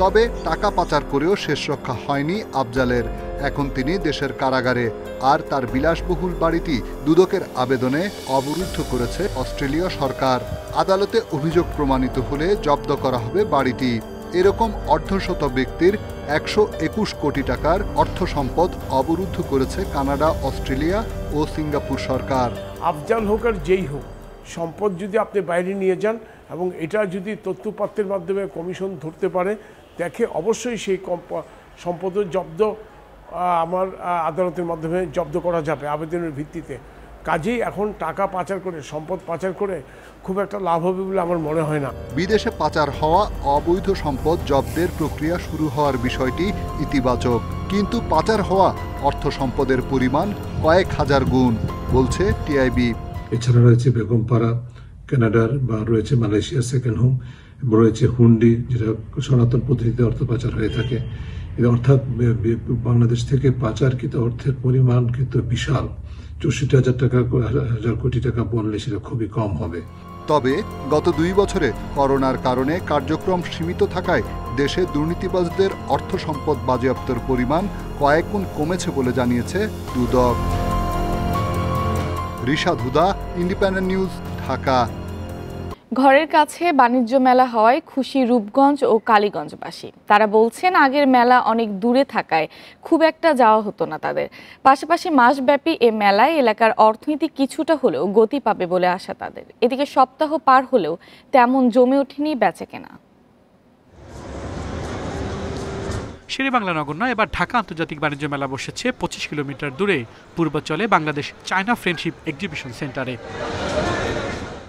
তবে টাকা পাচার করেও শেষ রক্ষা হয়নি আফজালের। এখন তিনি দেশের কারাগারে। আর তার বিলাসবহুল বাড়িটি দুদকের আবেদনে অবরুদ্ধ করেছে অস্ট্রেলীয় সরকার। আদালতে অভিযোগ প্রমাণিত হলে জব্দ করা হবে বাড়িটি। এরকম অর্ধশত ব্যক্তির 121 কোটি টাকার অর্থ সম্পদ অবরুদ্ধ করেছে কানাডা, অস্ট্রেলিয়া ও সিঙ্গাপুর সরকার। আফজাল হোক আর যেই হোক, সম্পদ যদি আপনি বাইরে নিয়ে যান এবং এটা যদি তথ্যপাত্রের মাধ্যমে কমিশন ধরতে পারে, দেখে অবশ্যই সেই সম্পদের জব্দ আমার আদালতের মাধ্যমে জব্দ করা যাবে আবেদনের ভিত্তিতে। কাজেই এখন টাকা পাচার করে, সম্পদ পাচার করে খুব একটা লাভ হবে বলে আমার মনে হয় না। বিদেশে পাচার হওয়া অবৈধ সম্পদ জব্দের প্রক্রিয়া শুরু হওয়ার বিষয়টি ইতিবাচক, কিন্তু পাচার হওয়া অর্থ সম্পদের পরিমাণ কয়েক হাজার গুণ বলছে টিআইবি। এছাড়া রয়েছে বেগমপাড়া কানাডার, বা রয়েছে মালয়েশিয়ার সেকেন্ড হোম, রয়েছে হুন্ডি, যেটা সনাতন পদ্ধতিতে অর্থ পাচার হয়ে থাকে। অর্থাৎ বাংলাদেশ থেকে পাচারকৃত অর্থের পরিমাণ কিন্তু বিশাল। 64,000 কোটি টাকা বললে সেটা খুবই কম হবে। তবে গত 2 বছরে করোনার কারণে কার্যক্রম সীমিত থাকায় দেশে দুর্নীতিবাজদের অর্থ সম্পদ বাজেয়াপ্তের পরিমাণ কয়েক গুণ কমেছে বলে জানিয়েছে দুদক। রিশাদ হুদা, ইন্ডিপেন্ডেন্ট নিউজ, ঢাকা। ঘরের কাছে বাণিজ্য মেলা হওয়ায় খুশি রূপগঞ্জ ও কালীগঞ্জবাসী। তারা বলছেন আগের মেলা অনেক দূরে থাকায় খুব একটা যাওয়া হতো না তাদের। পাশাপাশি মাসব্যাপী এ মেলায় এলাকার অর্থনীতি কিছুটা হলেও গতি পাবে বলে আশা তাদের। এদিকে সপ্তাহ পার হলেও তেমন জমে ওঠেনি বেচাকেনা। শেরেবাংলা নগর নয়, এবার ঢাকা আন্তর্জাতিক বাণিজ্য মেলা বসেছে 25 কিলোমিটার দূরে পূর্বাঞ্চলে বাংলাদেশ চায়না ফ্রেন্ডশিপ এক্সিবিশন সেন্টারে।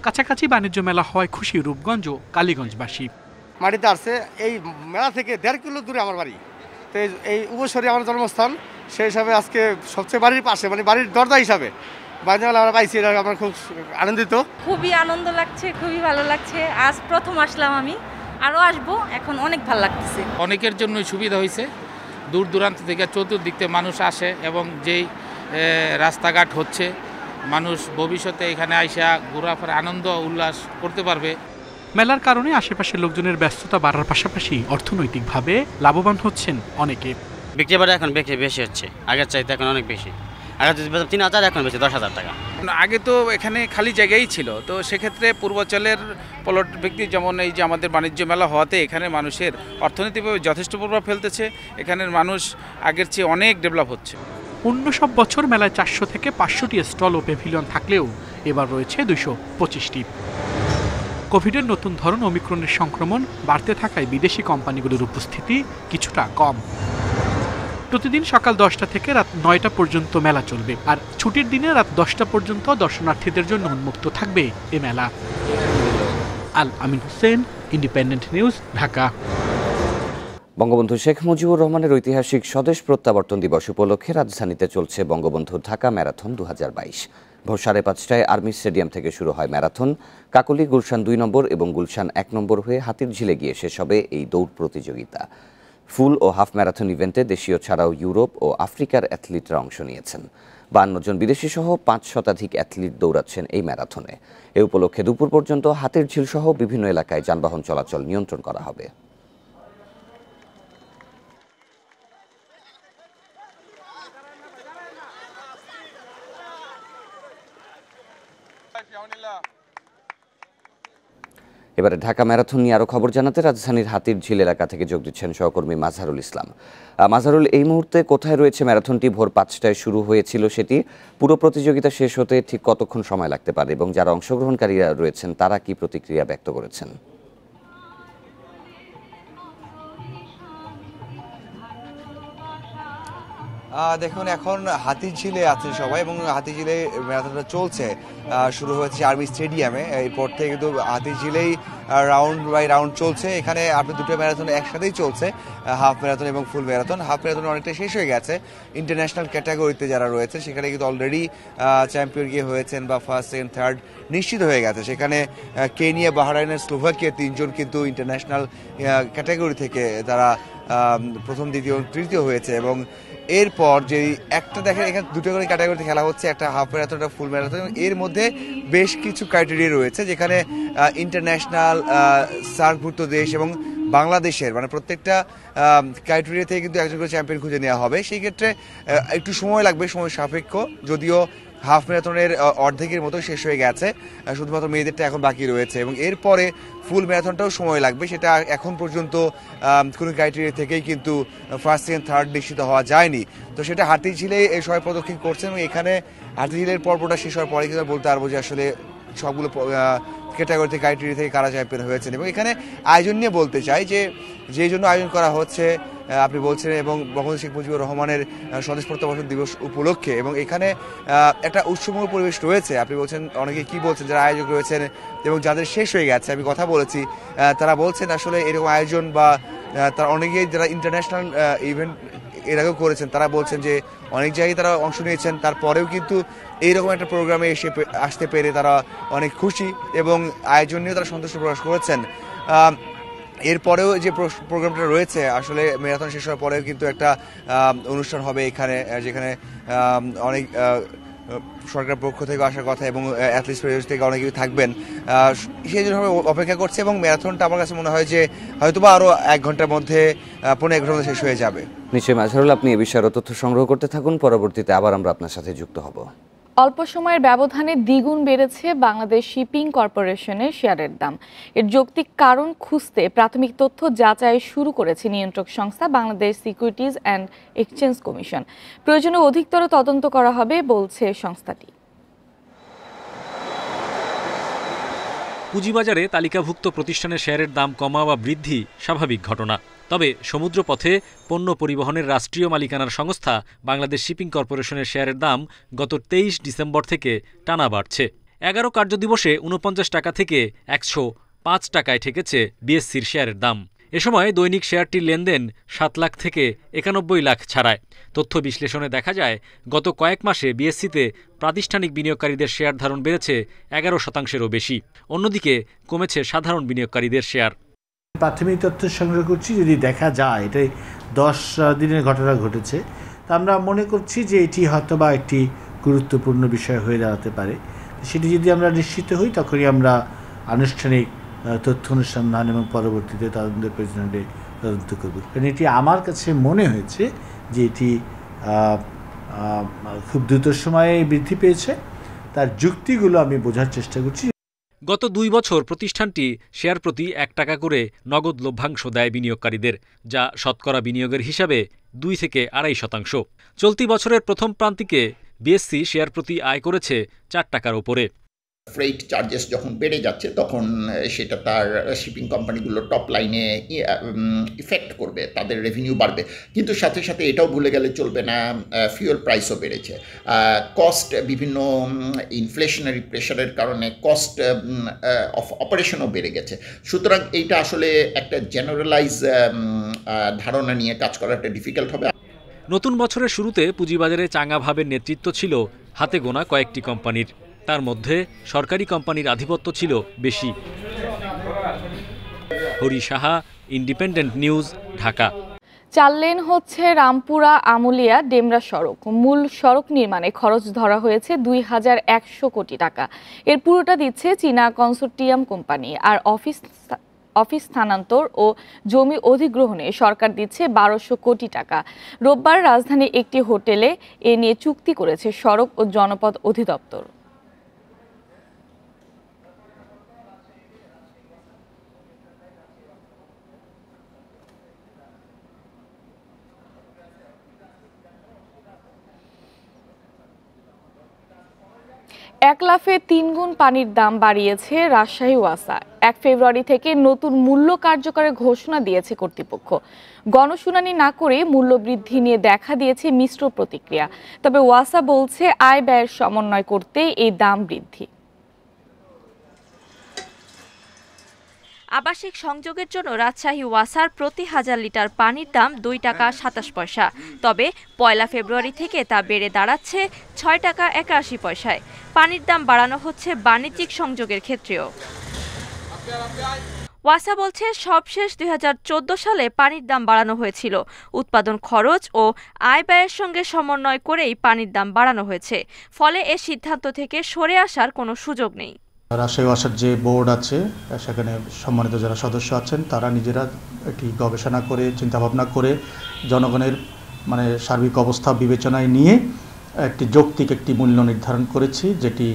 কাছাকাছি বাণিজ্য মেলা হয় খুশি রূপগঞ্জ ও কালীগঞ্জবাসী। মাটিতে আসছে এই মেলা থেকে 1.5 কিলো দূরে আমার বাড়ি, তো এই উপসরে আমার জন্মস্থান, সেই হিসাবে আজকে সবচেয়ে বাড়ির পাশে, মানে বাড়ির দরজা হিসাবে বাণিজ্য মেলা আমরা পাইছি। এটা আমার খুব আনন্দিত, খুবই আনন্দ লাগছে, খুবই ভালো লাগছে। আজ প্রথম আসলাম আমি, আরও আসবো, এখন অনেক ভালো লাগতেছে। অনেকের জন্যই সুবিধা হয়েছে, দূর দূরান্ত থেকে চতুর্দিক থেকে মানুষ আসে এবং যেই রাস্তাঘাট হচ্ছে, মানুষ ভবিষ্যতে এখানে আইসা ঘোরাফেরা আনন্দ উল্লাস করতে পারবে। মেলার কারণে আশেপাশের লোকজনের ব্যস্ততা বাড়ার পাশাপাশি অর্থনৈতিকভাবে লাভবান হচ্ছেন অনেকে। বিক্রি বাটা এখন বেশি হচ্ছে, আগের চাইতে এখন অনেক বেশি। আগে 3,000, এখন বেশি 10,000 টাকা। আগে তো এখানে খালি জায়গাই ছিল, তো সেক্ষেত্রে পূর্বাঞ্চলের পলট ব্যক্তি, যেমন এই যে আমাদের বাণিজ্য মেলা হওয়াতে এখানে মানুষের অর্থনৈতিকভাবে যথেষ্ট প্রভাব ফেলতেছে। এখানের মানুষ আগের চেয়ে অনেক ডেভেলপ হচ্ছে। অন্য সব বছর মেলায় 400 থেকে 500টি স্টল ও প্যাভিলিয়ন থাকলেও এবার রয়েছে 225টি। কোভিডের নতুন ধরন ওমিক্রনের সংক্রমণ বাড়তে থাকায় বিদেশি কোম্পানিগুলোর উপস্থিতি কিছুটা কম। প্রতিদিন সকাল 10টা থেকে রাত 9টা পর্যন্ত মেলা চলবে, আর ছুটির দিনে রাত 10টা পর্যন্ত দর্শনার্থীদের জন্য উন্মুক্ত থাকবে এ মেলা। আল আমিন হোসেন, ইন্ডিপেন্ডেন্ট নিউজ, ঢাকা। বঙ্গবন্ধু শেখ মুজিবুর রহমানের ঐতিহাসিক স্বদেশ প্রত্যাবর্তন দিবস উপলক্ষে রাজধানীতে চলছে বঙ্গবন্ধু ঢাকা ম্যারাথন 2022। ভোর 5:30টায় আর্মি স্টেডিয়াম থেকে শুরু হয় ম্যারাথন। কাকলী, গুলশান 2 নম্বর এবং গুলশান 1 নম্বর হয়ে হাতিরঝিলে গিয়ে শেষ হবে এই দৌড় প্রতিযোগিতা। ফুল ও হাফ ম্যারাথন ইভেন্টে দেশীয় ছাড়াও ইউরোপ ও আফ্রিকার অ্যাথলিটরা অংশ নিয়েছেন। 52 জন বিদেশি সহ 5 শতাধিক অ্যাথলিট দৌড়াচ্ছেন এই ম্যারাথনে। এ উপলক্ষে দুপুর পর্যন্ত হাতিরঝিল সহ বিভিন্ন এলাকায় যানবাহন চলাচল নিয়ন্ত্রণ করা হবে। এবারে ঢাকা ম্যারাথন নিয়ে আরো খবর জানাতে রাজধানীর হাতিরঝিল এলাকা থেকে যোগ দিচ্ছেন সহকর্মী মাজহারুল ইসলাম। মাজহারুল, এই মুহূর্তে কোথায় রয়েছে ম্যারাথনটি? ভোর 5টায় শুরু হয়েছিল সেটি, পুরো প্রতিযোগিতা শেষ হতে ঠিক কতক্ষণ সময় লাগতে পারে এবং যারা অংশগ্রহণকারীরা রয়েছেন তারা কি প্রতিক্রিয়া ব্যক্ত করেছেন? দেখুন, এখন হাতিরঝিলে আছে সবাই এবং হাতিরঝিলে ম্যারাথনটা চলছে। শুরু হয়েছে আর্মি স্টেডিয়ামে, এরপর থেকে কিন্তু হাতিরঝিলেই রাউন্ড বাই রাউন্ড চলছে। এখানে আপনি দুটো ম্যারাথন একসাথেই চলছে, হাফ ম্যারাথন এবং ফুল ম্যারাথন। হাফ ম্যারাথন অনেকটা শেষ হয়ে গেছে। ইন্টারন্যাশনাল ক্যাটাগরিতে যারা রয়েছে সেখানে কিন্তু অলরেডি চ্যাম্পিয়ন গিয়ে হয়েছেন বা ফার্স্ট, সেকেন্ড, থার্ড নিশ্চিত হয়ে গেছে। সেখানে কেনিয়া, বাহরাইন আর স্লোভাকিয়া 3 জন কিন্তু ইন্টারন্যাশনাল ক্যাটাগরি থেকে তারা প্রথম দ্বিতীয় তৃতীয় হয়েছে। এবং এরপর যে একটা দেখেন এখানে দুটো করে ক্যাটাগরিতে খেলা হচ্ছে, একটা হাফ ম্যারাথন একটা ফুল ম্যারাথন। এর মধ্যে বেশ কিছু ক্রাইটেরিয়া রয়েছে যেখানে ইন্টারন্যাশনাল সার্কভুক্ত দেশ এবং বাংলাদেশের মানে প্রত্যেকটা ক্রাইটেরিয়া থেকে কিন্তু একজন করে চ্যাম্পিয়ন খুঁজে নেওয়া হবে। সেই ক্ষেত্রে একটু সময় লাগবে, সময় সাপেক্ষ, যদিও হাফ ম্যারাথনের অর্ধেকের মতো শেষ হয়ে গেছে, শুধুমাত্র মেয়েদেরটা এখন বাকি রয়েছে। এবং এরপরে ফুল ম্যারাথনটাও সময় লাগবে, সেটা এখন পর্যন্ত কোনো ক্রাইটেরিয়া থেকেই কিন্তু ফার্স্ট সেকেন্ড থার্ড নিশ্চিত হওয়া যায়নি। তো সেটা হাতিঝিলে এই সবাই পদক্ষেপ করছেন এবং এখানে হাতিঝিলের পর্বটা শেষ হওয়ার পরে কিন্তু বলতে পারবো যে আসলে সবগুলো ক্যাটাগরিতে ক্রাইটেরিয়া থেকে কারা চ্যাম্পিয়ন হয়েছেন। এবং এখানে আয়োজন নিয়ে বলতে চাই যে যেই জন্য আয়োজন করা হচ্ছে আপনি বলছেন, এবং বঙ্গবন্ধু শেখ মুজিবুর রহমানের স্বদেশ প্রত্যাবর্তন দিবস উপলক্ষে, এবং এখানে একটা উৎসবমুখর পরিবেশ রয়েছে। আপনি বলছেন অনেকে কি বলছেন যারা আয়োজক রয়েছেন এবং যাদের শেষ হয়ে গেছে, আমি কথা বলেছি, তারা বলছেন আসলে এরকম আয়োজন বা তারা অনেকেই যারা ইন্টারন্যাশনাল ইভেন্ট এর আগেও করেছেন তারা বলছেন যে অনেক জায়গায় তারা অংশ নিয়েছেন, তারপরেও কিন্তু এইরকম একটা প্রোগ্রামে আসতে পেরে তারা অনেক খুশি এবং আয়োজন নিয়েও তারা সন্তুষ্ট প্রকাশ করেছেন। এরপরেও যে প্রোগ্রামটা রয়েছে আসলে ম্যারাথন শেষ হওয়ার পরেও কিন্তু একটা অনুষ্ঠান হবে এখানে, যেখানে অনেক সরকারের পক্ষ থেকে আসার কথা এবং অ্যাথলেটিক্স ফেডারেশন থেকে অনেকেই থাকবেন, সেই জন্য অপেক্ষা করছে। এবং ম্যারাথনটা আমার কাছে মনে হয় যে হয়তোবা আরও 1 ঘন্টার মধ্যে 1.5 ঘন্টার মধ্যে শেষ হয়ে যাবে। নিশ্চয়ই মাজহারুল, আপনি এ বিষয়ে তথ্য সংগ্রহ করতে থাকুন, পরবর্তীতে আবার আমরা আপনার সাথে যুক্ত হব। অল্প সময়ের ব্যবধানে দ্বিগুণ বেড়েছে বাংলাদেশ শিপিং কর্পোরেশনের শেয়ারের দাম। এর যৌক্তিক কারণ খুঁজতে প্রাথমিক তথ্য যাচাই শুরু করেছে নিয়ন্ত্রক সংস্থা Bangladesh securities and exchange commission. প্রয়োজনে অধিকতর তদন্ত করা হবে বলছে সংস্থাটি। পুঁজিবাজারে তালিকাভুক্ত প্রতিষ্ঠানের শেয়ারের দাম কমা বা বৃদ্ধি স্বাভাবিক ঘটনা। তবে সমুদ্রপথে পণ্য পরিবহনের রাষ্ট্রীয় মালিকানার সংস্থা বাংলাদেশ শিপিং কর্পোরেশনের শেয়ারের দাম গত 23 ডিসেম্বর থেকে টানা বাড়ছে। 11 কার্যদিবসে 49 টাকা থেকে 105 টাকায় ঠেকেছে বিএসসির শেয়ারের দাম। এ সময় দৈনিক শেয়ারটির লেনদেন 7 লাখ থেকে 91 লাখ ছাড়ায়। তথ্য বিশ্লেষণে দেখা যায় গত কয়েক মাসে বিএসসিতে প্রাতিষ্ঠানিক বিনিয়োগকারীদের শেয়ার ধারণ বেড়েছে 11%-এরও বেশি। অন্যদিকে কমেছে সাধারণ বিনিয়োগকারীদের শেয়ার। প্রাথমিক তথ্য সংগ্রহ করছি, যদি দেখা যায় এটাই 10 দিনের ঘটনা ঘটেছে, তা আমরা মনে করছি যে এটি হয়তো বা একটি গুরুত্বপূর্ণ বিষয় হয়ে দাঁড়াতে পারে। সেটি যদি আমরা নিশ্চিত হই তখনই আমরা আনুষ্ঠানিক তথ্য অনুসন্ধান এবং পরবর্তীতে তদন্তের প্রয়োজনে তদন্ত করব। কারণ এটি আমার কাছে মনে হয়েছে যে এটি খুব দ্রুত সময়ে বৃদ্ধি পেয়েছে, তার যুক্তিগুলো আমি বোঝার চেষ্টা করছি। গত 2 বছর প্রতিষ্ঠানটি শেয়ার প্রতি 1 টাকা করে নগদ লভ্যাংশ দেয় বিনিয়োগকারীদের, যা শতকরা বিনিয়োগের হিসাবে 2 থেকে 2.5%। চলতি বছরের প্রথম প্রান্তিকে বিএসসি শেয়ার প্রতি আয় করেছে 4 টাকার ওপরে। ফ্রেট চার্জেস যখন বেড়ে যাচ্ছে তখন সেটা তার শিপিং কোম্পানিগুলোর টপ লাইনে ইফেক্ট করবে, তাদের রেভিনিউ বাড়বে। কিন্তু সাথে সাথে এটাও ভুলে গেলে চলবে না, ফিউয়েল প্রাইসও বেড়েছে, কস্ট বিভিন্ন ইনফ্লেশনারি প্রেশারের কারণে কস্ট অফ অপারেশনও বেড়ে গেছে। সুতরাং এইটা আসলে একটা জেনারেলাইজ ধারণা নিয়ে কাজ করাটা ডিফিকাল্ট হবে। নতুন বছরের শুরুতে পুঁজিবাজারে চাঙ্গা ভাবের নেতৃত্ব ছিল হাতে গোনা কয়েকটি কোম্পানির। তার মধ্যে সরকারি কোম্পানির আধিপত্য ছিল বেশি। Hari Saha, independent news, Dhaka. 4 lane হচ্ছে রামপুরা আমুলিয়া ডেমরা সড়ক। মূল সড়ক নির্মাণে খরচ ধরা হয়েছে 2100 কোটি টাকা। এর পুরোটা দিচ্ছে চীনা কনসোর্টিয়াম কোম্পানি, আর অফিস স্থানান্তর ও জমি অধিগ্রহণে সরকার দিচ্ছে 1200 কোটি টাকা। রোববার রাজধানীর একটি হোটেলে এ নিয়ে চুক্তি করেছে সড়ক ও জনপথ অধিদপ্তর। এক লাফে 3 গুণ পানির দাম বাড়িয়েছে রাজশাহী ওয়াসা। 1 ফেব্রুয়ারি থেকে নতুন মূল্য কার্যকরের ঘোষণা দিয়েছে কর্তৃপক্ষ। গণশুনানি না করে মূল্য বৃদ্ধি নিয়ে দেখা দিয়েছে মিশ্র প্রতিক্রিয়া। তবে ওয়াসা বলছে আয় ব্যয়ের সমন্বয় করতে এই দাম বৃদ্ধি। আবাসিক সংযোগের জন্য রাজশাহী ওয়াসার প্রতি 1000 লিটার পানির দাম 2 টাকা 27 পয়সা। তবে 1 ফেব্রুয়ারি থেকে তা বেড়ে দাঁড়াচ্ছে 6 টাকা 81 পয়সায়। পানির দাম বাড়ানো হচ্ছে বাণিজ্যিক সংযোগের ক্ষেত্রেও। ওয়াসা বলছে সবশেষ 2014 সালে পানির দাম বাড়ানো হয়েছিল। উৎপাদন খরচ ও আয় ব্যয়ের সঙ্গে সমন্বয় করেই পানির দাম বাড়ানো হয়েছে। ফলে এ সিদ্ধান্ত থেকে সরে আসার কোনো সুযোগ নেই। রাজশাহী ওয়াসার যে বোর্ড আছে সেখানে সম্মানিত যারা সদস্য আছেন তারা নিজেরা একটি গবেষণা করে চিন্তাভাবনা করে জনগণের সার্বিক অবস্থা বিবেচনায় নিয়ে একটি যৌক্তিক একটি মূল্য নির্ধারণ করেছি, যেটি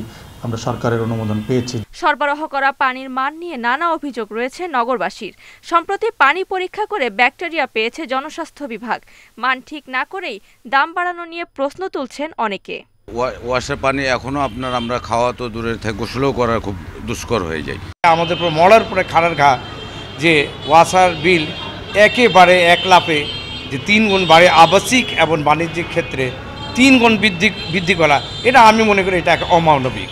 আমরা সরকারের অনুমোদন পেয়েছি। সরবরাহ করা পানির মান নিয়ে নানা অভিযোগ রয়েছে নগরবাসীর। সম্প্রতি পানি পরীক্ষা করে ব্যাকটেরিয়া পেয়েছে জনস্বাস্থ্য বিভাগ। মান ঠিক না করেই দাম বাড়ানো নিয়ে প্রশ্ন তুলছেন অনেকে। ওয়াসার পানি এখনো আমরা খাওয়া তো দূরের থেকে গোসলও করা খুব দুষ্কর হয়ে যায়। আমাদের পুরো মলার পরে খানার ঘা যে ওয়াসার বিল একেবারে এক লাফে যে 3 গুণ বাড়ে আবাসিক এবং বাণিজ্যিক ক্ষেত্রে 3 গুণ বৃদ্ধি করা, এটা আমি মনে করি এটা এক অমানবিক।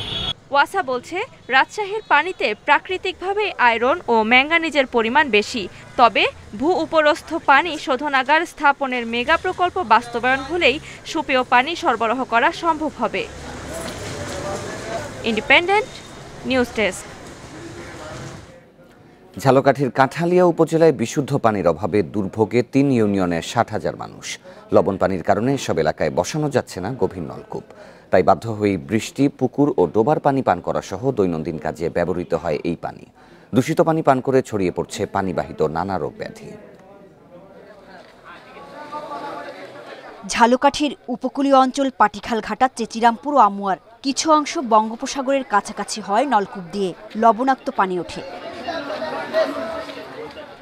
ওয়াসা বলছে রাজশাহীর পানিতে প্রাকৃতিকভাবে আয়রন ও ম্যাঙ্গানিজের পরিমাণ বেশি। তবে ভূ-উপরস্থ পানি শোধনাগার স্থাপনের মেগা প্রকল্প বাস্তবায়ন হলেই সুপেয় পানি সরবরাহ করা সম্ভব হবে। Independent News desk. ঝালকাঠির কাঁঠালিয়া উপজেলায় বিশুদ্ধ পানির অভাবে দুর্ভোগে 3 ইউনিয়নের 60,000 মানুষ। লবণ পানির কারণে সব এলাকায় বসানো যাচ্ছে না গভীর নলকূপ। তাই বাধ্য হয়ে বৃষ্টি, পুকুর ও ডোবার পানি পান করা সহ দৈনন্দিন কাজে ব্যবহৃত হয় এই পানি। দূষিত পানি পান করে ছড়িয়ে পড়ছে পানিবাহিত নানা রোগ ব্যাধি। ঝালকাঠির উপকূলীয় অঞ্চল পাটিখালঘাটা, চেচিরামপুর ও আমুয়ার কিছু অংশ বঙ্গোপসাগরের কাছাকাছি হয় নলকূপ দিয়ে লবণাক্ত পানি ওঠে।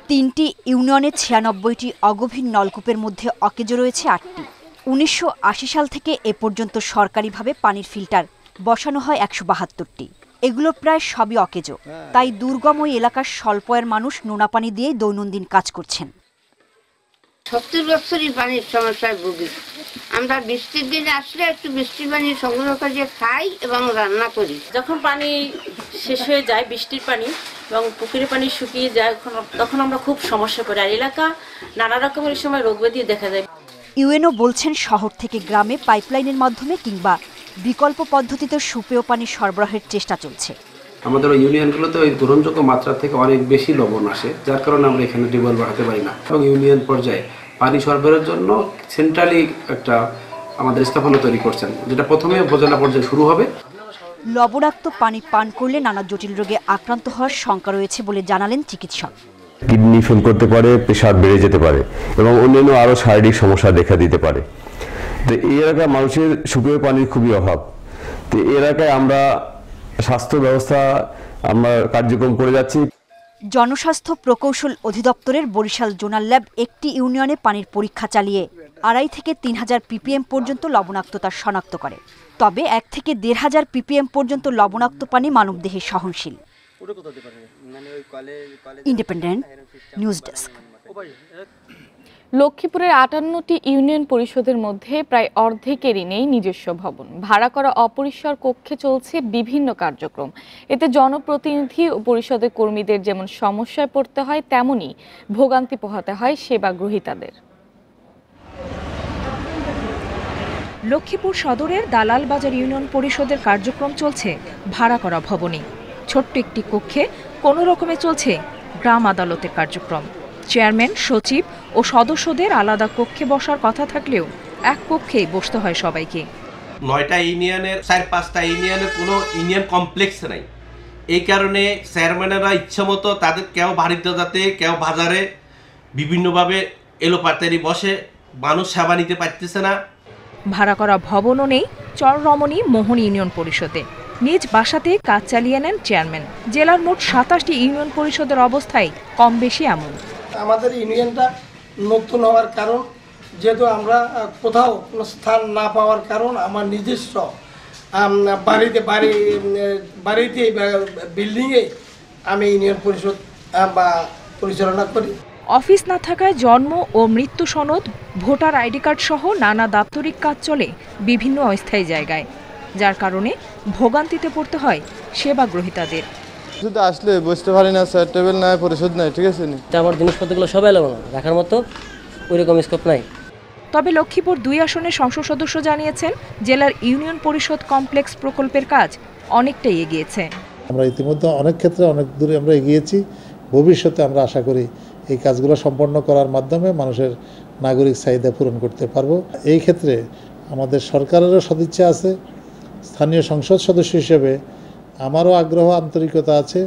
3টি ইউনিয়নে 96টি অগভীর নলকূপের মধ্যে অকেজো রয়েছে 8টি। 1980 সাল থেকে এ পর্যন্ত সরকারিভাবে পানির ফিল্টার বসানো হয় 172টি। এগুলো প্রায় সবই অকেজো। তাই দুর্গম ওই এলাকার স্বল্প আয়ের মানুষ নোনা পানি দিয়েই দৈনন্দিন কাজ করছেন। 70 বছরই পানির সমস্যায় ভুগি। আমরা বৃষ্টির দিনে আসলে একটু বৃষ্টির পানি সংগ্রহ করে খাই এবং রান্না করি। যখন পানি শেষ হয়ে যায়, বৃষ্টির পানি এবং পুকুরের পানি শুকিয়ে যায়, তখন আমরা খুব সমস্যা পড়ি। আর এলাকা নানা রকমের সময় রোগ ব্যাধি দেখা যায়। ইউএনও বলছেন শহর থেকে গ্রামে পাইপলাইনের মাধ্যমে কিংবা বিকল্প পদ্ধতিতে সুপেয় পানি সরবরাহের চেষ্টা চলছে। আমাদের ওই ইউনিয়নগুলোতে ওই গ্রহণযোগ্য মাত্রা থেকে অনেক বেশি লবণ আসে, যার কারণে আমরা এখানে টিউবওয়েল বাড়াতে পারি না। এবং ইউনিয়ন পর্যায়ে পানি সরবরাহের জন্য সেন্ট্রালি একটা আমাদের স্থাপনা তৈরি করছেন, যেটা প্রথমে উপজেলা পর্যায়ে শুরু হবে। লবণাক্ত পানি পান করলে নানা জটিল রোগে আক্রান্ত হওয়ার শঙ্কা রয়েছে বলে জানালেন চিকিৎসক। কিডনি ফেল করতে পারে, প্রেশার বেড়ে যেতে পারে এবং অন্যান্য আরও শারীরিক সমস্যা দেখা দিতে পারে। তো এই এলাকায় মানুষের সুপেয় পানির খুবই অভাব। তো এই এলাকায় আমরা স্বাস্থ্য ব্যবস্থা আমরা কার্যক্রম করে যাচ্ছি। জনস্বাস্থ্য প্রকৌশল অধিদপ্তরের বরিশাল জোনাল ল্যাব একটি ইউনিয়নে পানির পরীক্ষা চালিয়ে 2.5 থেকে 3,000 ppm পর্যন্ত লবণাক্ততা শনাক্ত করে। তবে 1 থেকে 1,500 ppm পর্যন্ত লবণাক্ত পানি মানবদেহে সহনশীল। Independent News desk. লক্ষ্মীপুরের 58টি ইউনিয়ন পরিষদের মধ্যে প্রায় অর্ধেকেরই নেই নিজস্ব ভবন। ভাড়া করা অপরিসর কক্ষে চলছে বিভিন্ন কার্যক্রম। এতে জনপ্রতিনিধি ও পরিষদের কর্মীদের যেমন সমস্যায় পড়তে হয়, তেমনি ভোগান্তি পোহাতে হয় সেবা গ্রহীতাদের। লক্ষ্মীপুর সদরের দালাল বাজার ইউনিয়ন পরিষদের কার্যক্রম চলছে ভাড়া করা ভবনে। ছোট্ট একটি কক্ষে কোনো রকমে চলছে গ্রাম আদালতের কার্যক্রম। চেয়ারম্যান, সচিব ও সদস্যদের আলাদা কক্ষে বসার কথা থাকলেও এক কক্ষেই বসতে হয় সবাইকে। 9টা ইউনিয়নের 4-5টা ইউনিয়নের কোনো ইউনিয়ন কমপ্লেক্স নাই। এই কারণে চেয়ারম্যানেরা ইচ্ছামতো তাদের কেউ বাড়িতে যাতে কেউ বাজারে বিভিন্নভাবে এলোপাতারি বসে, মানুষ সেবা নিতে পারতেছে না। ভাড়া করা ভবনও নেই চর রমণী মোহন ইউনিয়ন পরিষদে। নিজ বাসাতে কাজ চালিয়ে নেন চেয়ারম্যান। জেলার মোট 27টি ইউনিয়ন পরিষদের অবস্থায় কম বেশি এমন। আমাদের ইউনিয়নটা নতুন হওয়ার কারণ, যেহেতু আমরা কোথাও কোনো স্থান না পাওয়ার কারণ, আমার নিজস্ব বাড়িতে বিল্ডিংয়ে আমি ইউনিয়ন পরিষদ বা পরিচালনা করি। অফিস না থাকায় জন্ম ও মৃত্যু সনদ, ভোটার আইডি কার্ড সহ নানা দাপ্তরিক কাজ চলে বিভিন্ন অস্থায়ী জায়গায়, যার কারণে ভোগান্তিতে পড়তে হয় সেবা গ্রহীতাদের। শুধু আসলে বসতে পারি না, স্যার টেবিল নাই, পরিশোধ নাই, ঠিক আছে। আমার জিনিসপত্রগুলো সবাই লাগবে না, রাখার মতো ওইরকম স্কোপ নাই। তবে লক্ষ্মীপুর 2 আসনের সংসদ সদস্য জানিয়েছেন, জেলার ইউনিয়ন পরিষদ কমপ্লেক্স প্রকল্পের কাজ অনেকটাই এগিয়েছে। আমরা ইতিমধ্যে অনেক ক্ষেত্রে অনেক দূরে আমরা এগিয়েছি। ভবিষ্যতে আমরা আশা করি এই কাজগুলো সম্পন্ন করার মাধ্যমে মানুষের নাগরিক চাহিদা পূরণ করতে পারবো। এই ক্ষেত্রে আমাদের সরকারেরও সদিচ্ছা আছে, স্থানীয় সংসদ সদস্য হিসেবে আমারও আগ্রহ আন্তরিকতা আছে।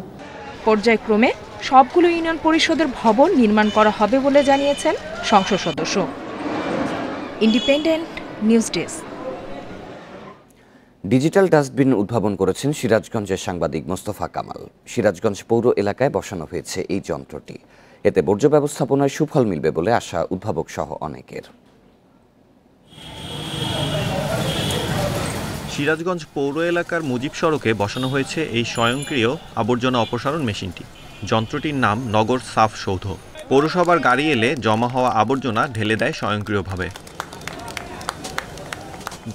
পর্যায়ক্রমে সবগুলো ইউনিয়ন পরিষদের ভবন নির্মাণ করা হবে বলে জানিয়েছেন সংসদ সদস্য। Independent News desk. Digital dustbin উদ্ভাবন করেছেন সিরাজগঞ্জের সাংবাদিক মোস্তফা কামাল। সিরাজগঞ্জ পৌর এলাকায় বসানো হয়েছে এই যন্ত্রটি। এতে বর্জ্য ব্যবস্থাপনায় সুফল মিলবে বলে আশা উদ্ভাবক সহ অনেকের। সিরাজগঞ্জ পৌর এলাকার মুজিব সড়কে বসানো হয়েছে এই স্বয়ংক্রিয় আবর্জনা অপসারণ মেশিনটি। যন্ত্রটির নাম নগর সাফ সৌধ। পৌরসভার গাড়ি এলে জমা হওয়া আবর্জনা ঢেলে দেয় স্বয়ংক্রিয়ভাবে।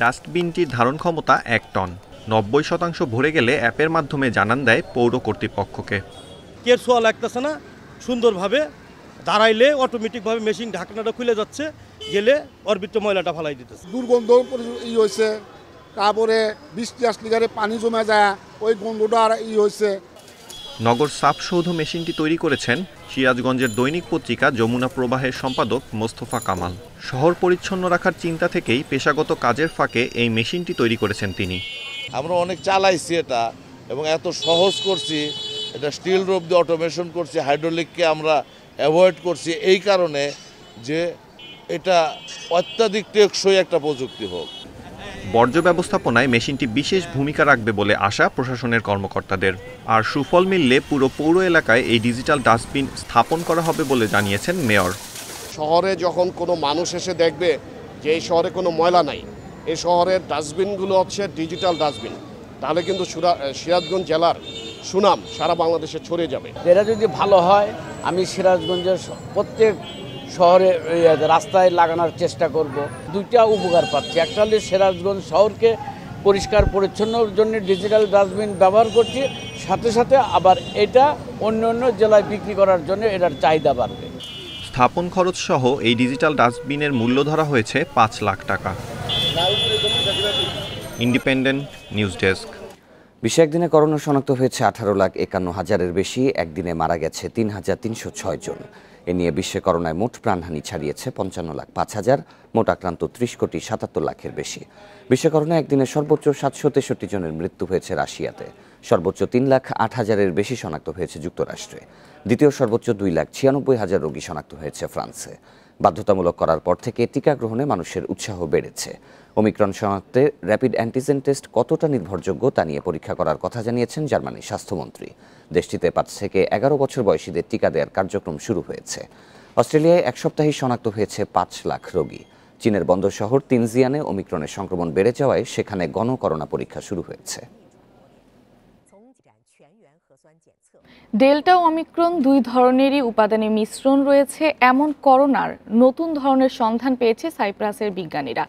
ডাস্টবিনটির ধারণ ক্ষমতা 1 টন। 90% ভরে গেলে অ্যাপের মাধ্যমে জানান দেয় পৌর কর্তৃপক্ষকে। কেরসোয়া লাগতেছে না, সুন্দরভাবে দাঁড়াইলে অটোমেটিকভাবে মেশিন ঢাকনাটা খুলে যাচ্ছে, গেলে অর্বিত ময়লাটা ফালাই দিতেছে। দুর্গন্ধ হয়েছে, তারপরে বৃষ্টি আসলে গাড়ি পানি জমে যায়, ওই গন্ধটা আর হয়েছে। নগর সাফ সৌধ মেশিনটি তৈরি করেছেন সিরাজগঞ্জের দৈনিক পত্রিকা যমুনা প্রবাহের সম্পাদক মোস্তফা কামাল। শহর পরিচ্ছন্ন রাখার চিন্তা থেকেই পেশাগত কাজের ফাঁকে এই মেশিনটি তৈরি করেছেন তিনি। আমরা অনেক চালাইছি এটা এবং এত সহজ করছি, এটা স্টিল রোপ দিয়ে অটোমেশন করছি, হাইড্রোলিককে আমরা অ্যাভয়েড করছি এই কারণে যে এটা অত্যাধিক টেকসই একটা প্রযুক্তি হোক। বর্জ্য ব্যবস্থাপনায় মেশিনটি বিশেষ ভূমিকা রাখবে বলে আশা প্রশাসনের কর্মকর্তাদের। আর সুফল মিললে পুরো পৌর এলাকায় এই ডিজিটাল ডাস্টবিন স্থাপন করা হবে বলে জানিয়েছেন মেয়র। শহরে যখন কোনো মানুষ এসে দেখবে যে এই শহরে কোনো ময়লা নাই, এই শহরের ডাস্টবিনগুলো হচ্ছে ডিজিটাল ডাস্টবিন, তাহলে কিন্তু সিরাজগঞ্জ জেলার সুনাম সারা বাংলাদেশে ছড়িয়ে যাবে। এটা যদি ভালো হয়, আমি সিরাজগঞ্জের প্রত্যেক শহরে রাস্তায় লাগানোর চেষ্টা করব। দুইটা উপকার পাচ্ছি, একটা হলে সিরাজগঞ্জ শহরকে পরিষ্কার পরিচ্ছন্নর জন্য ডিজিটাল ডাস্টবিন ব্যবহার করছি, সাথে সাথে আবার এটা অন্য অন্য জেলায় বিক্রি করার জন্য এটার চাহিদা বাড়বে। স্থাপন খরচ সহ এই ডিজিটাল ডাস্টবিনের মূল্য ধরা হয়েছে 5 লাখ টাকা। Independent News desk. বিশ্বে একদিনে করোনা শনাক্ত হয়েছে 18,51,000-এর বেশি। একদিনে মারা গেছে 3,306 জন। এ নিয়ে বিশ্বে করোনায় মোট প্রাণহানি ছাড়িয়েছে 55,05,000। মোট আক্রান্ত 30,77,00,000-এর বেশি। বিশ্বে করোনায় একদিনে সর্বোচ্চ 763 জনের মৃত্যু হয়েছে রাশিয়াতে। সর্বোচ্চ 3,08,000-এর বেশি শনাক্ত হয়েছে যুক্তরাষ্ট্রে। দ্বিতীয় সর্বোচ্চ 2,96,000 রোগী শনাক্ত হয়েছে ফ্রান্সে। বাধ্যতামূলক করার পর থেকে টিকা গ্রহণে মানুষের উৎসাহ বেড়েছে। ওমিক্রন শনাক্তে র্যাপিড অ্যান্টিজেন টেস্ট কতটা নির্ভরযোগ্য তা নিয়ে পরীক্ষা করার কথা জানিয়েছেন জার্মানির স্বাস্থ্যমন্ত্রী। দেশটিতে 5 থেকে 11 বছর বয়সীদের টিকা দেওয়ার কার্যক্রম শুরু হয়েছে। অস্ট্রেলিয়ায় 1 সপ্তাহেই শনাক্ত হয়েছে 5 লাখ রোগী। চীনের বন্দর শহর তিনজিয়ানে ওমিক্রনের সংক্রমণ বেড়ে যাওয়ায় সেখানে গণকরোনা পরীক্ষা শুরু হয়েছে। ডেল্টা ও ওমিক্রন দুই ধরনেরই উপাদানের মিশ্রণ রয়েছে এমন করোনার নতুন ধরনের সন্ধান পেয়েছে সাইপ্রাসের বিজ্ঞানীরা।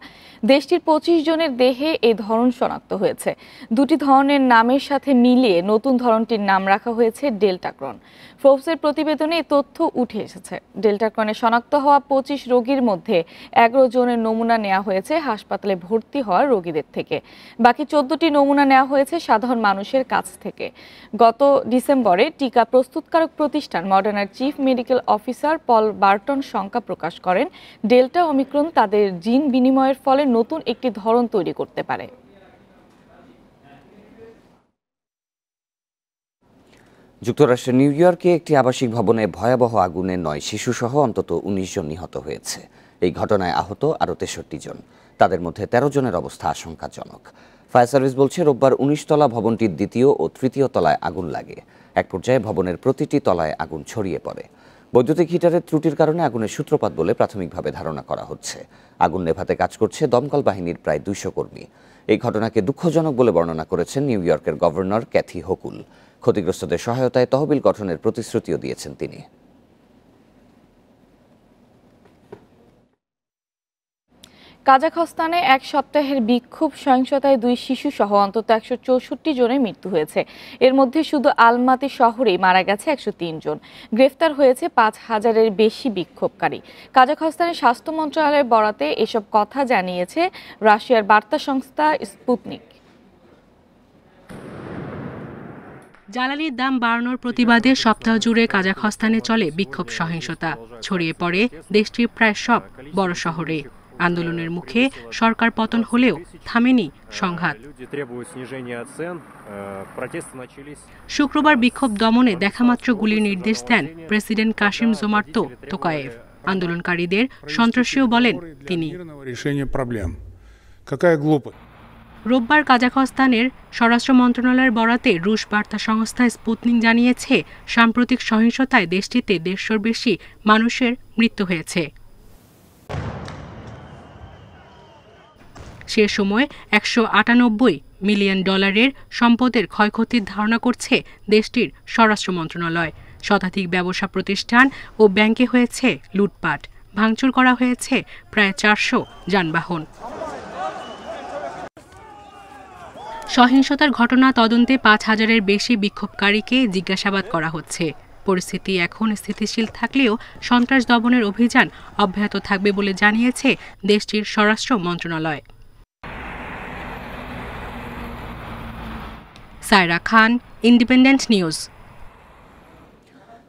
দেশটির 25 জনের দেহে এই ধরন শনাক্ত হয়েছে। দুটি ধরনের নামের সাথে মিলিয়ে নতুন ধরনটির নাম রাখা হয়েছে ডেল্টাক্রন। ফোর্বসের প্রতিবেদনে এই তথ্য উঠে এসেছে। ডেল্টাক্রনে শনাক্ত হওয়া 25 রোগীর মধ্যে 11 জনের নমুনা নেওয়া হয়েছে হাসপাতালে ভর্তি হওয়া রোগীদের থেকে। বাকি 14টি নমুনা নেওয়া হয়েছে সাধারণ মানুষের কাছ থেকে। গত ডিসেম্বরে টিকা প্রস্তুতকারক প্রতিষ্ঠান মডার্নার চিফ মেডিকেল অফিসার পল বার্টন শঙ্কা প্রকাশ করেন, ডেল্টা ওমিক্রন তাদের জিন বিনিময়ের ফলে নতুন একটি ধরন তৈরি করতে পারে। যুক্তরাষ্ট্রের নিউ ইয়র্কে একটি আবাসিক ভবনে ভয়াবহ আগুনে 9 শিশুসহ অন্তত 19 জন নিহত হয়েছে। এই ঘটনায় আহত আরও 63 জন। তাদের মধ্যে 13 জনের অবস্থা আশঙ্কাজনক। ফায়ার সার্ভিস বলছে রোববার 19 তলা ভবনটির দ্বিতীয় ও তৃতীয় তলায় আগুন লাগে। এক পর্যায়ে ভবনের প্রতিটি তলায় আগুন ছড়িয়ে পড়ে। বৈদ্যুতিক হিটারের ত্রুটির কারণে আগুনের সূত্রপাত বলে প্রাথমিকভাবে ধারণা করা হচ্ছে। আগুন নেভাতে কাজ করছে দমকল বাহিনীর প্রায় 200 কর্মী। এই ঘটনাকে দুঃখজনক বলে বর্ণনা করেছেন নিউ ইয়র্কের গভর্নর ক্যাথি হোকুল। ক্ষতিগ্রস্তদের সহায়তায় তহবিল গঠনের প্রতিশ্রুতিও দিয়েছেন তিনি। কাজাখস্তানে 1 সপ্তাহের বিক্ষোভ সহিংসতায় 2 শিশু সহ অন্তত 164 জনের মৃত্যু হয়েছে। এর মধ্যে শুধু আলমাতি শহরেই মারা গেছে 103 জন। গ্রেফতার হয়েছে 5,000-এর বেশি বিক্ষোভকারী। কাজাখস্তানের স্বাস্থ্য মন্ত্রণালয়ের বরাতে এসব কথা জানিয়েছে রাশিয়ার বার্তা সংস্থা স্পুতনিক। জ্বালানির দাম বাড়ানোর প্রতিবাদে সপ্তাহ জুড়ে কাজাখস্তানে চলে বিক্ষোভ সহিংসতা ছড়িয়ে পড়ে দেশটির প্রায় সব বড় শহরে আন্দোলনের মুখে সরকার পতন হলেও থামেনি সংঘাত শুক্রবার বিক্ষোভ দমনে দেখামাত্র গুলির নির্দেশ দেন প্রেসিডেন্ট কাশিম জোমার্ত তোকায়েভ আন্দোলনকারীদের সন্ত্রাসীও বলেন তিনি রোববার কাজাখস্তানের স্বরাষ্ট্র মন্ত্রণালয়ের বরাতে রুশ বার্তা সংস্থা স্পুতনিক জানিয়েছে সাম্প্রতিক সহিংসতায় দেশটিতে 150-র বেশি মানুষের মৃত্যু হয়েছে সে সময় $198 মিলিয়ন সম্পদের ক্ষয়ক্ষতির ধারণা করছে দেশটির স্বরাষ্ট্র মন্ত্রণালয় শতাধিক ব্যবসা প্রতিষ্ঠান ও ব্যাংকে হয়েছে লুটপাট ভাঙচুর করা হয়েছে প্রায় 400 যানবাহন সহিংসতার ঘটনা তদন্তে 5,000-এর বেশি বিক্ষোভকারীকে জিজ্ঞাসাবাদ করা হচ্ছে পরিস্থিতি এখন স্থিতিশীল থাকলেও সন্ত্রাস দমনের অভিযান অব্যাহত থাকবে বলে জানিয়েছে দেশটির স্বরাষ্ট্র মন্ত্রণালয় Saira Khan Independent News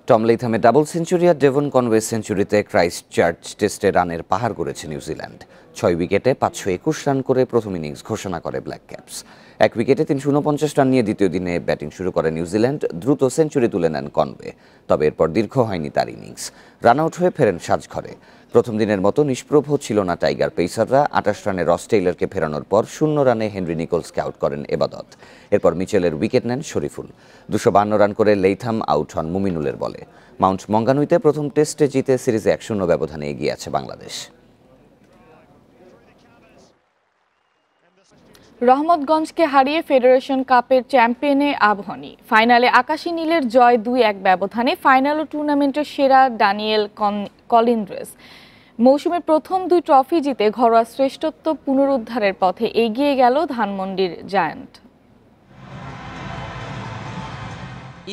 Tom লেথামে ডাবল সেঞ্চুরি আর ডেভন কনওয়ে সেঞ্চুরিতে ক্রাইস্ট চার্চ টেস্টে রানের পাহাড় গড়েছে নিউজিল্যান্ড 6 উইকেটে 521 রান করে প্রথম ইনিংস ঘোষণা করে ব্ল্যাক ক্যাপস 1 উইকেটে 349 রান নিয়ে দ্বিতীয় দিনে ব্যাটিং শুরু করে নিউজিল্যান্ড দ্রুত সেঞ্চুরি তুলে নেন কনওয়ে তবে এরপর দীর্ঘ হয়নি তার ইনিংস রান আউট হয়ে ফেরেন সাজঘরে প্রথম দিনের মতো নিষ্প্রভ ছিল না টাইগার পেসাররা 28 রানে রস টেইলরকে ফেরানোর পর 0 রানে হেনরি নিকোলসকে আউট করেন এবাদত এরপর মিচেলের উইকেট নেন শরীফুল 252 রান করে লেইথাম আউট হন মুমিনুলের বলে মাউন্ট মঙ্গানুইতে প্রথম টেস্টে জিতে সিরিজে 1-0 ব্যবধানে এগিয়ে আছে বাংলাদেশ রহমতগঞ্জকে হারিয়ে ফেডারেশন কাপের চ্যাম্পিয়নে আবাহনী ফাইনালে আকাশী নীলের জয় 2-1 ব্যবধানে ফাইনাল ও টুর্নামেন্টের সেরা ড্যানিয়েল কলিন্দ্রেস মৌসুমের প্রথম 2 ট্রফি জিতে ঘরোয়া শ্রেষ্ঠত্ব পুনরুদ্ধারের পথে এগিয়ে গেল ধানমন্ডির জায়ান্ট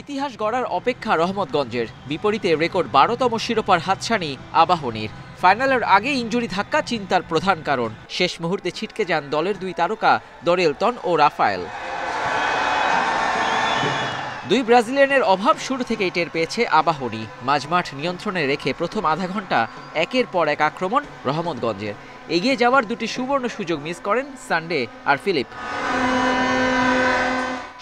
ইতিহাস গড়ার অপেক্ষা রহমতগঞ্জের বিপরীতে রেকর্ড 12তম শিরোপার হাতছানি আবাহনীর ফাইনালের আগে ইনজুরি ধাক্কা চিন্তার প্রধান কারণ শেষ মুহূর্তে ছিটকে যান দলের 2 তারকা দরেলটন ও রাফায়েল 2 ব্রাজিলিয়ানের অভাব শুরু থেকেই টের পেয়েছে আবাহনী মাঝমাঠ নিয়ন্ত্রণে রেখে প্রথম আধা ঘন্টা একের পর এক আক্রমণ রহমতগঞ্জের এগিয়ে যাওয়ার 2টি সুবর্ণ সুযোগ মিস করেন সানডে আর ফিলিপ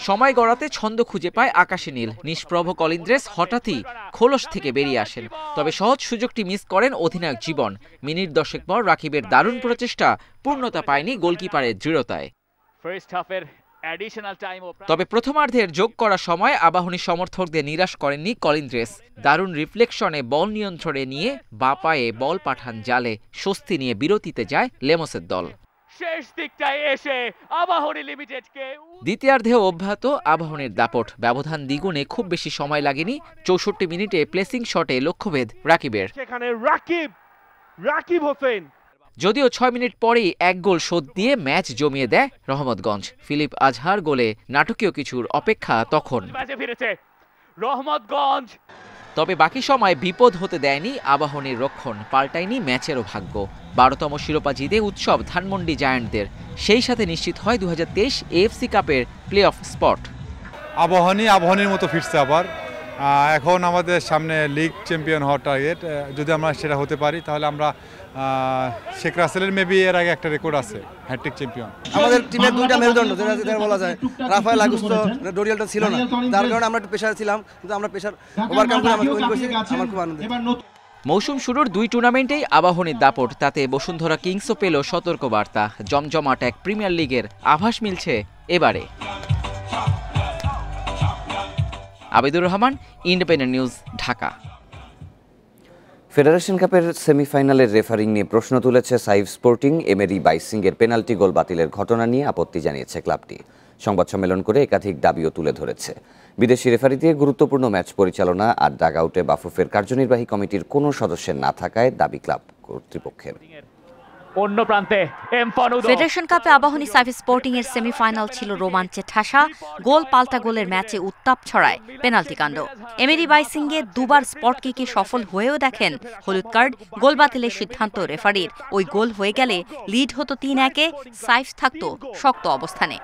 সময় গড়াতে ছন্দ খুঁজে পায় আকাশী নীল নিষ্প্রভ কলিন্দ্রেস হঠাৎই খোলস থেকে বেরিয়ে আসেন তবে সহজ সুযোগটি মিস করেন অধিনায়ক জীবন মিনিট 10 পর রাকিবের দারুণ প্রচেষ্টা পূর্ণতা পায়নি গোলকিপারের দৃঢ়তায় তবে প্রথমার্ধের যোগ করা সময় আবাহনী সমর্থকদের নিরাশ করেননি কলিন্দ্রেস দারুণ রিফ্লেকশনে বল নিয়ন্ত্রণে নিয়ে বাঁ পায়ে বল পাঠান জালে স্বস্তি নিয়ে বিরতিতে যায় লেমসের দল শেষ দিকটায় এসে আবাহনী লিমিটেডকে দ্বিতীয়ার্ধেও অব্যাহত আবাহনীর দাপট ব্যবধান দ্বিগুণে খুব বেশি সময় লাগেনি 64 মিনিটে প্লেসিং শটে লক্ষ্যভেদ রাকিবের সেখানে রাকিব হোসেন যদিও 6 মিনিট পরেই 1 গোল শোধ দিয়ে ম্যাচ জমিয়ে দেয় রহমতগঞ্জ ফিলিপ আজহার গোলে নাটকীয় কিছুর অপেক্ষা তখন রহমতগঞ্জ তবে বাকি সময় বিপদ হতে দেয়নি আবাহনীর রক্ষণ পাল্টায়নি ম্যাচেরও ভাগ্য 12তম শিরোপা জিতে উৎসব ধানমন্ডি জায়ান্টদের সেই সাথে নিশ্চিত হয় 2023 এএফসি কাপের প্লে অফ স্পট আবাহনীর মতো ফিরছে আবার এখন আমাদের সামনে লিগ চ্যাম্পিয়ন হওয়ার টার্গেট যদি আমরা সেটা হতে পারি তাহলে আমরা শেখ রাসেলের মেবি এর আগে একটা রেকর্ড আছে হ্যাট্রিক চ্যাম্পিয়ন আমাদের টিমের 2টা মেরুদণ্ড যেটা বলা যায় রাফায়েল আগুস্তো ডোরিয়ালটা ছিল না যার কারণে আমরা একটু প্রেসারে ছিলাম কিন্তু আমরা প্রেসার ওভারকাম করে আমরা উইন করেছি আমার খুব আনন্দ মৌসুম শুরুর 2 টুর্নামেন্টেই আবাহনীর দাপট তাতে বসুন্ধরা কিংসও পেল সতর্কবার্তা জমজমাট এক প্রিমিয়ার লিগের আভাস মিলছে এবারে Abidur Rahman Independent news Dhaka federation কাপের সেমিফাইনালের রেফারিং নিয়ে প্রশ্ন তুলেছে সাইভ স্পোর্টিং এমেরি বাইসিংয়ের পেনাল্টি গোল বাতিলের ঘটনা নিয়ে আপত্তি জানিয়েছে ক্লাবটি সংবাদ সম্মেলন করে একাধিক দাবিও তুলে ধরেছে বিদেশি রেফারি দিয়ে গুরুত্বপূর্ণ ম্যাচ পরিচালনা আর ডাগআউটে বাফুফের কার্যনির্বাহী কমিটির কোনো সদস্যের না থাকায় দাবি ক্লাব কর্তৃপক্ষের অন্য প্রান্তে ফেডারেশন কাপে আবাহনী সাইভ স্পোর্টিং এর সেমিফাইনাল ছিল রোমাঞ্চে ঠাসা গোল পাল্টা গোলের ম্যাচে উত্তাপ ছড়ায় পেনাল্টি কাণ্ড এমেরি বাইসিংয়ে 2বার স্পট কিকে সফল হয়েও দেখেন হলুদ কার্ড গোল বাতিলের সিদ্ধান্ত রেফারির ওই গোল হয়ে গেলে লিড হতো 3-1 সাইভ থাকতো শক্ত অবস্থানে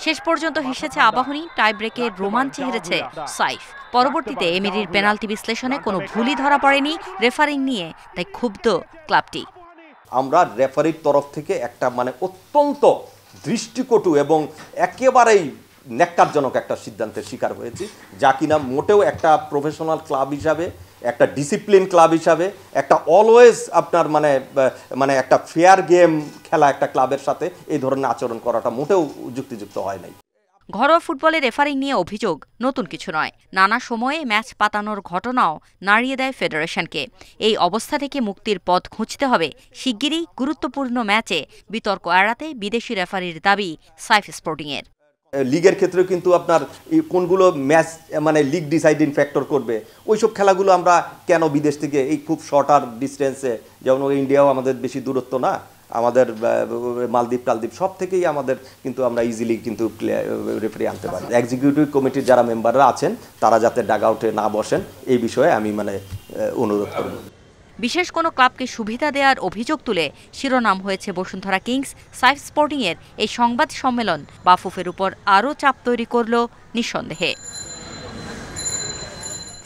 শেষ পর্যন্ত হেসেছে আবাহনী, টাই ব্রেকে রোমাঞ্চে হেরেছে সাইফ। পরবর্তীতে এমিরির পেনাল্টি বিশ্লেষণে কোনো ভুলই ধরা পড়েনি রেফারিং নিয়ে, তাই ক্ষুব্ধ ক্লাবটি। আমরা রেফারির তরফ থেকে একটা অত্যন্ত দৃষ্টিকটু এবং একেবারেই ন্যাক্কারজনক একটা সিদ্ধান্তের শিকার হয়েছি, যা কিনা মোটেও একটা প্রফেশনাল ক্লাব হিসাবে, একটা ডিসিপ্লিন ক্লাব হিসাবে, একটা অলওয়েজ আপনার একটা ফেয়ার গেম খেলা একটা ক্লাবের সাথে এই ধরনের আচরণ করাটা মোটেও যুক্তিযুক্ত হয় নাই। ঘরোয়া ফুটবলে রেফারিং নিয়ে অভিযোগ নতুন কিছু নয়। নানা সময়ে ম্যাচ পাতানোর ঘটনাও নাড়িয়ে দেয় ফেডারেশনকে। এই অবস্থা থেকে মুক্তির পথ খুঁজতে হবে শিগগিরই। গুরুত্বপূর্ণ ম্যাচে বিতর্ক এড়াতে বিদেশি রেফারির দাবি সাইফ স্পোর্টিংয়ের। লিগের ক্ষেত্রেও কিন্তু আপনার কোনগুলো ম্যাচ লিগ ডিসাইডিং ফ্যাক্টর করবে, ওইসব খেলাগুলো আমরা কেন বিদেশ থেকে এই খুব শর্টার ডিস্টেন্সে, যেমন ইন্ডিয়াও আমাদের বেশি দূরত্ব না, আমাদের মালদ্বীপ টালদ্বীপ সব থেকেই আমাদের কিন্তু আমরা ইজিলি কিন্তু রেফারি আনতে পারি। এক্সিকিউটিভ কমিটির যারা মেম্বাররা আছেন তারা যাতে ডাগ আউটে না বসেন এই বিষয়ে আমি অনুরোধ করব। বিশেষ কোনো ক্লাবকে সুবিধা দেওয়ার অভিযোগ তুলে শিরোনাম হয়েছে বসুন্ধরা কিংস। সাইফ স্পোর্টিংয়ের এই সংবাদ সম্মেলন বাফুফের উপর আরও চাপ তৈরি করল নিঃসন্দেহে।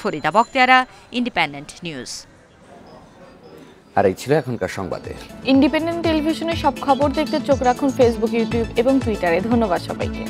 Farida Bakhtiar, Independent News. আর এই ছিল এখনকার সংবাদে। ইন্ডিপেন্ডেন্ট টেলিভিশনের সব খবর দেখতে চোখ রাখুন ফেসবুক, ইউটিউব এবং টুইটারে। ধন্যবাদ সবাইকে।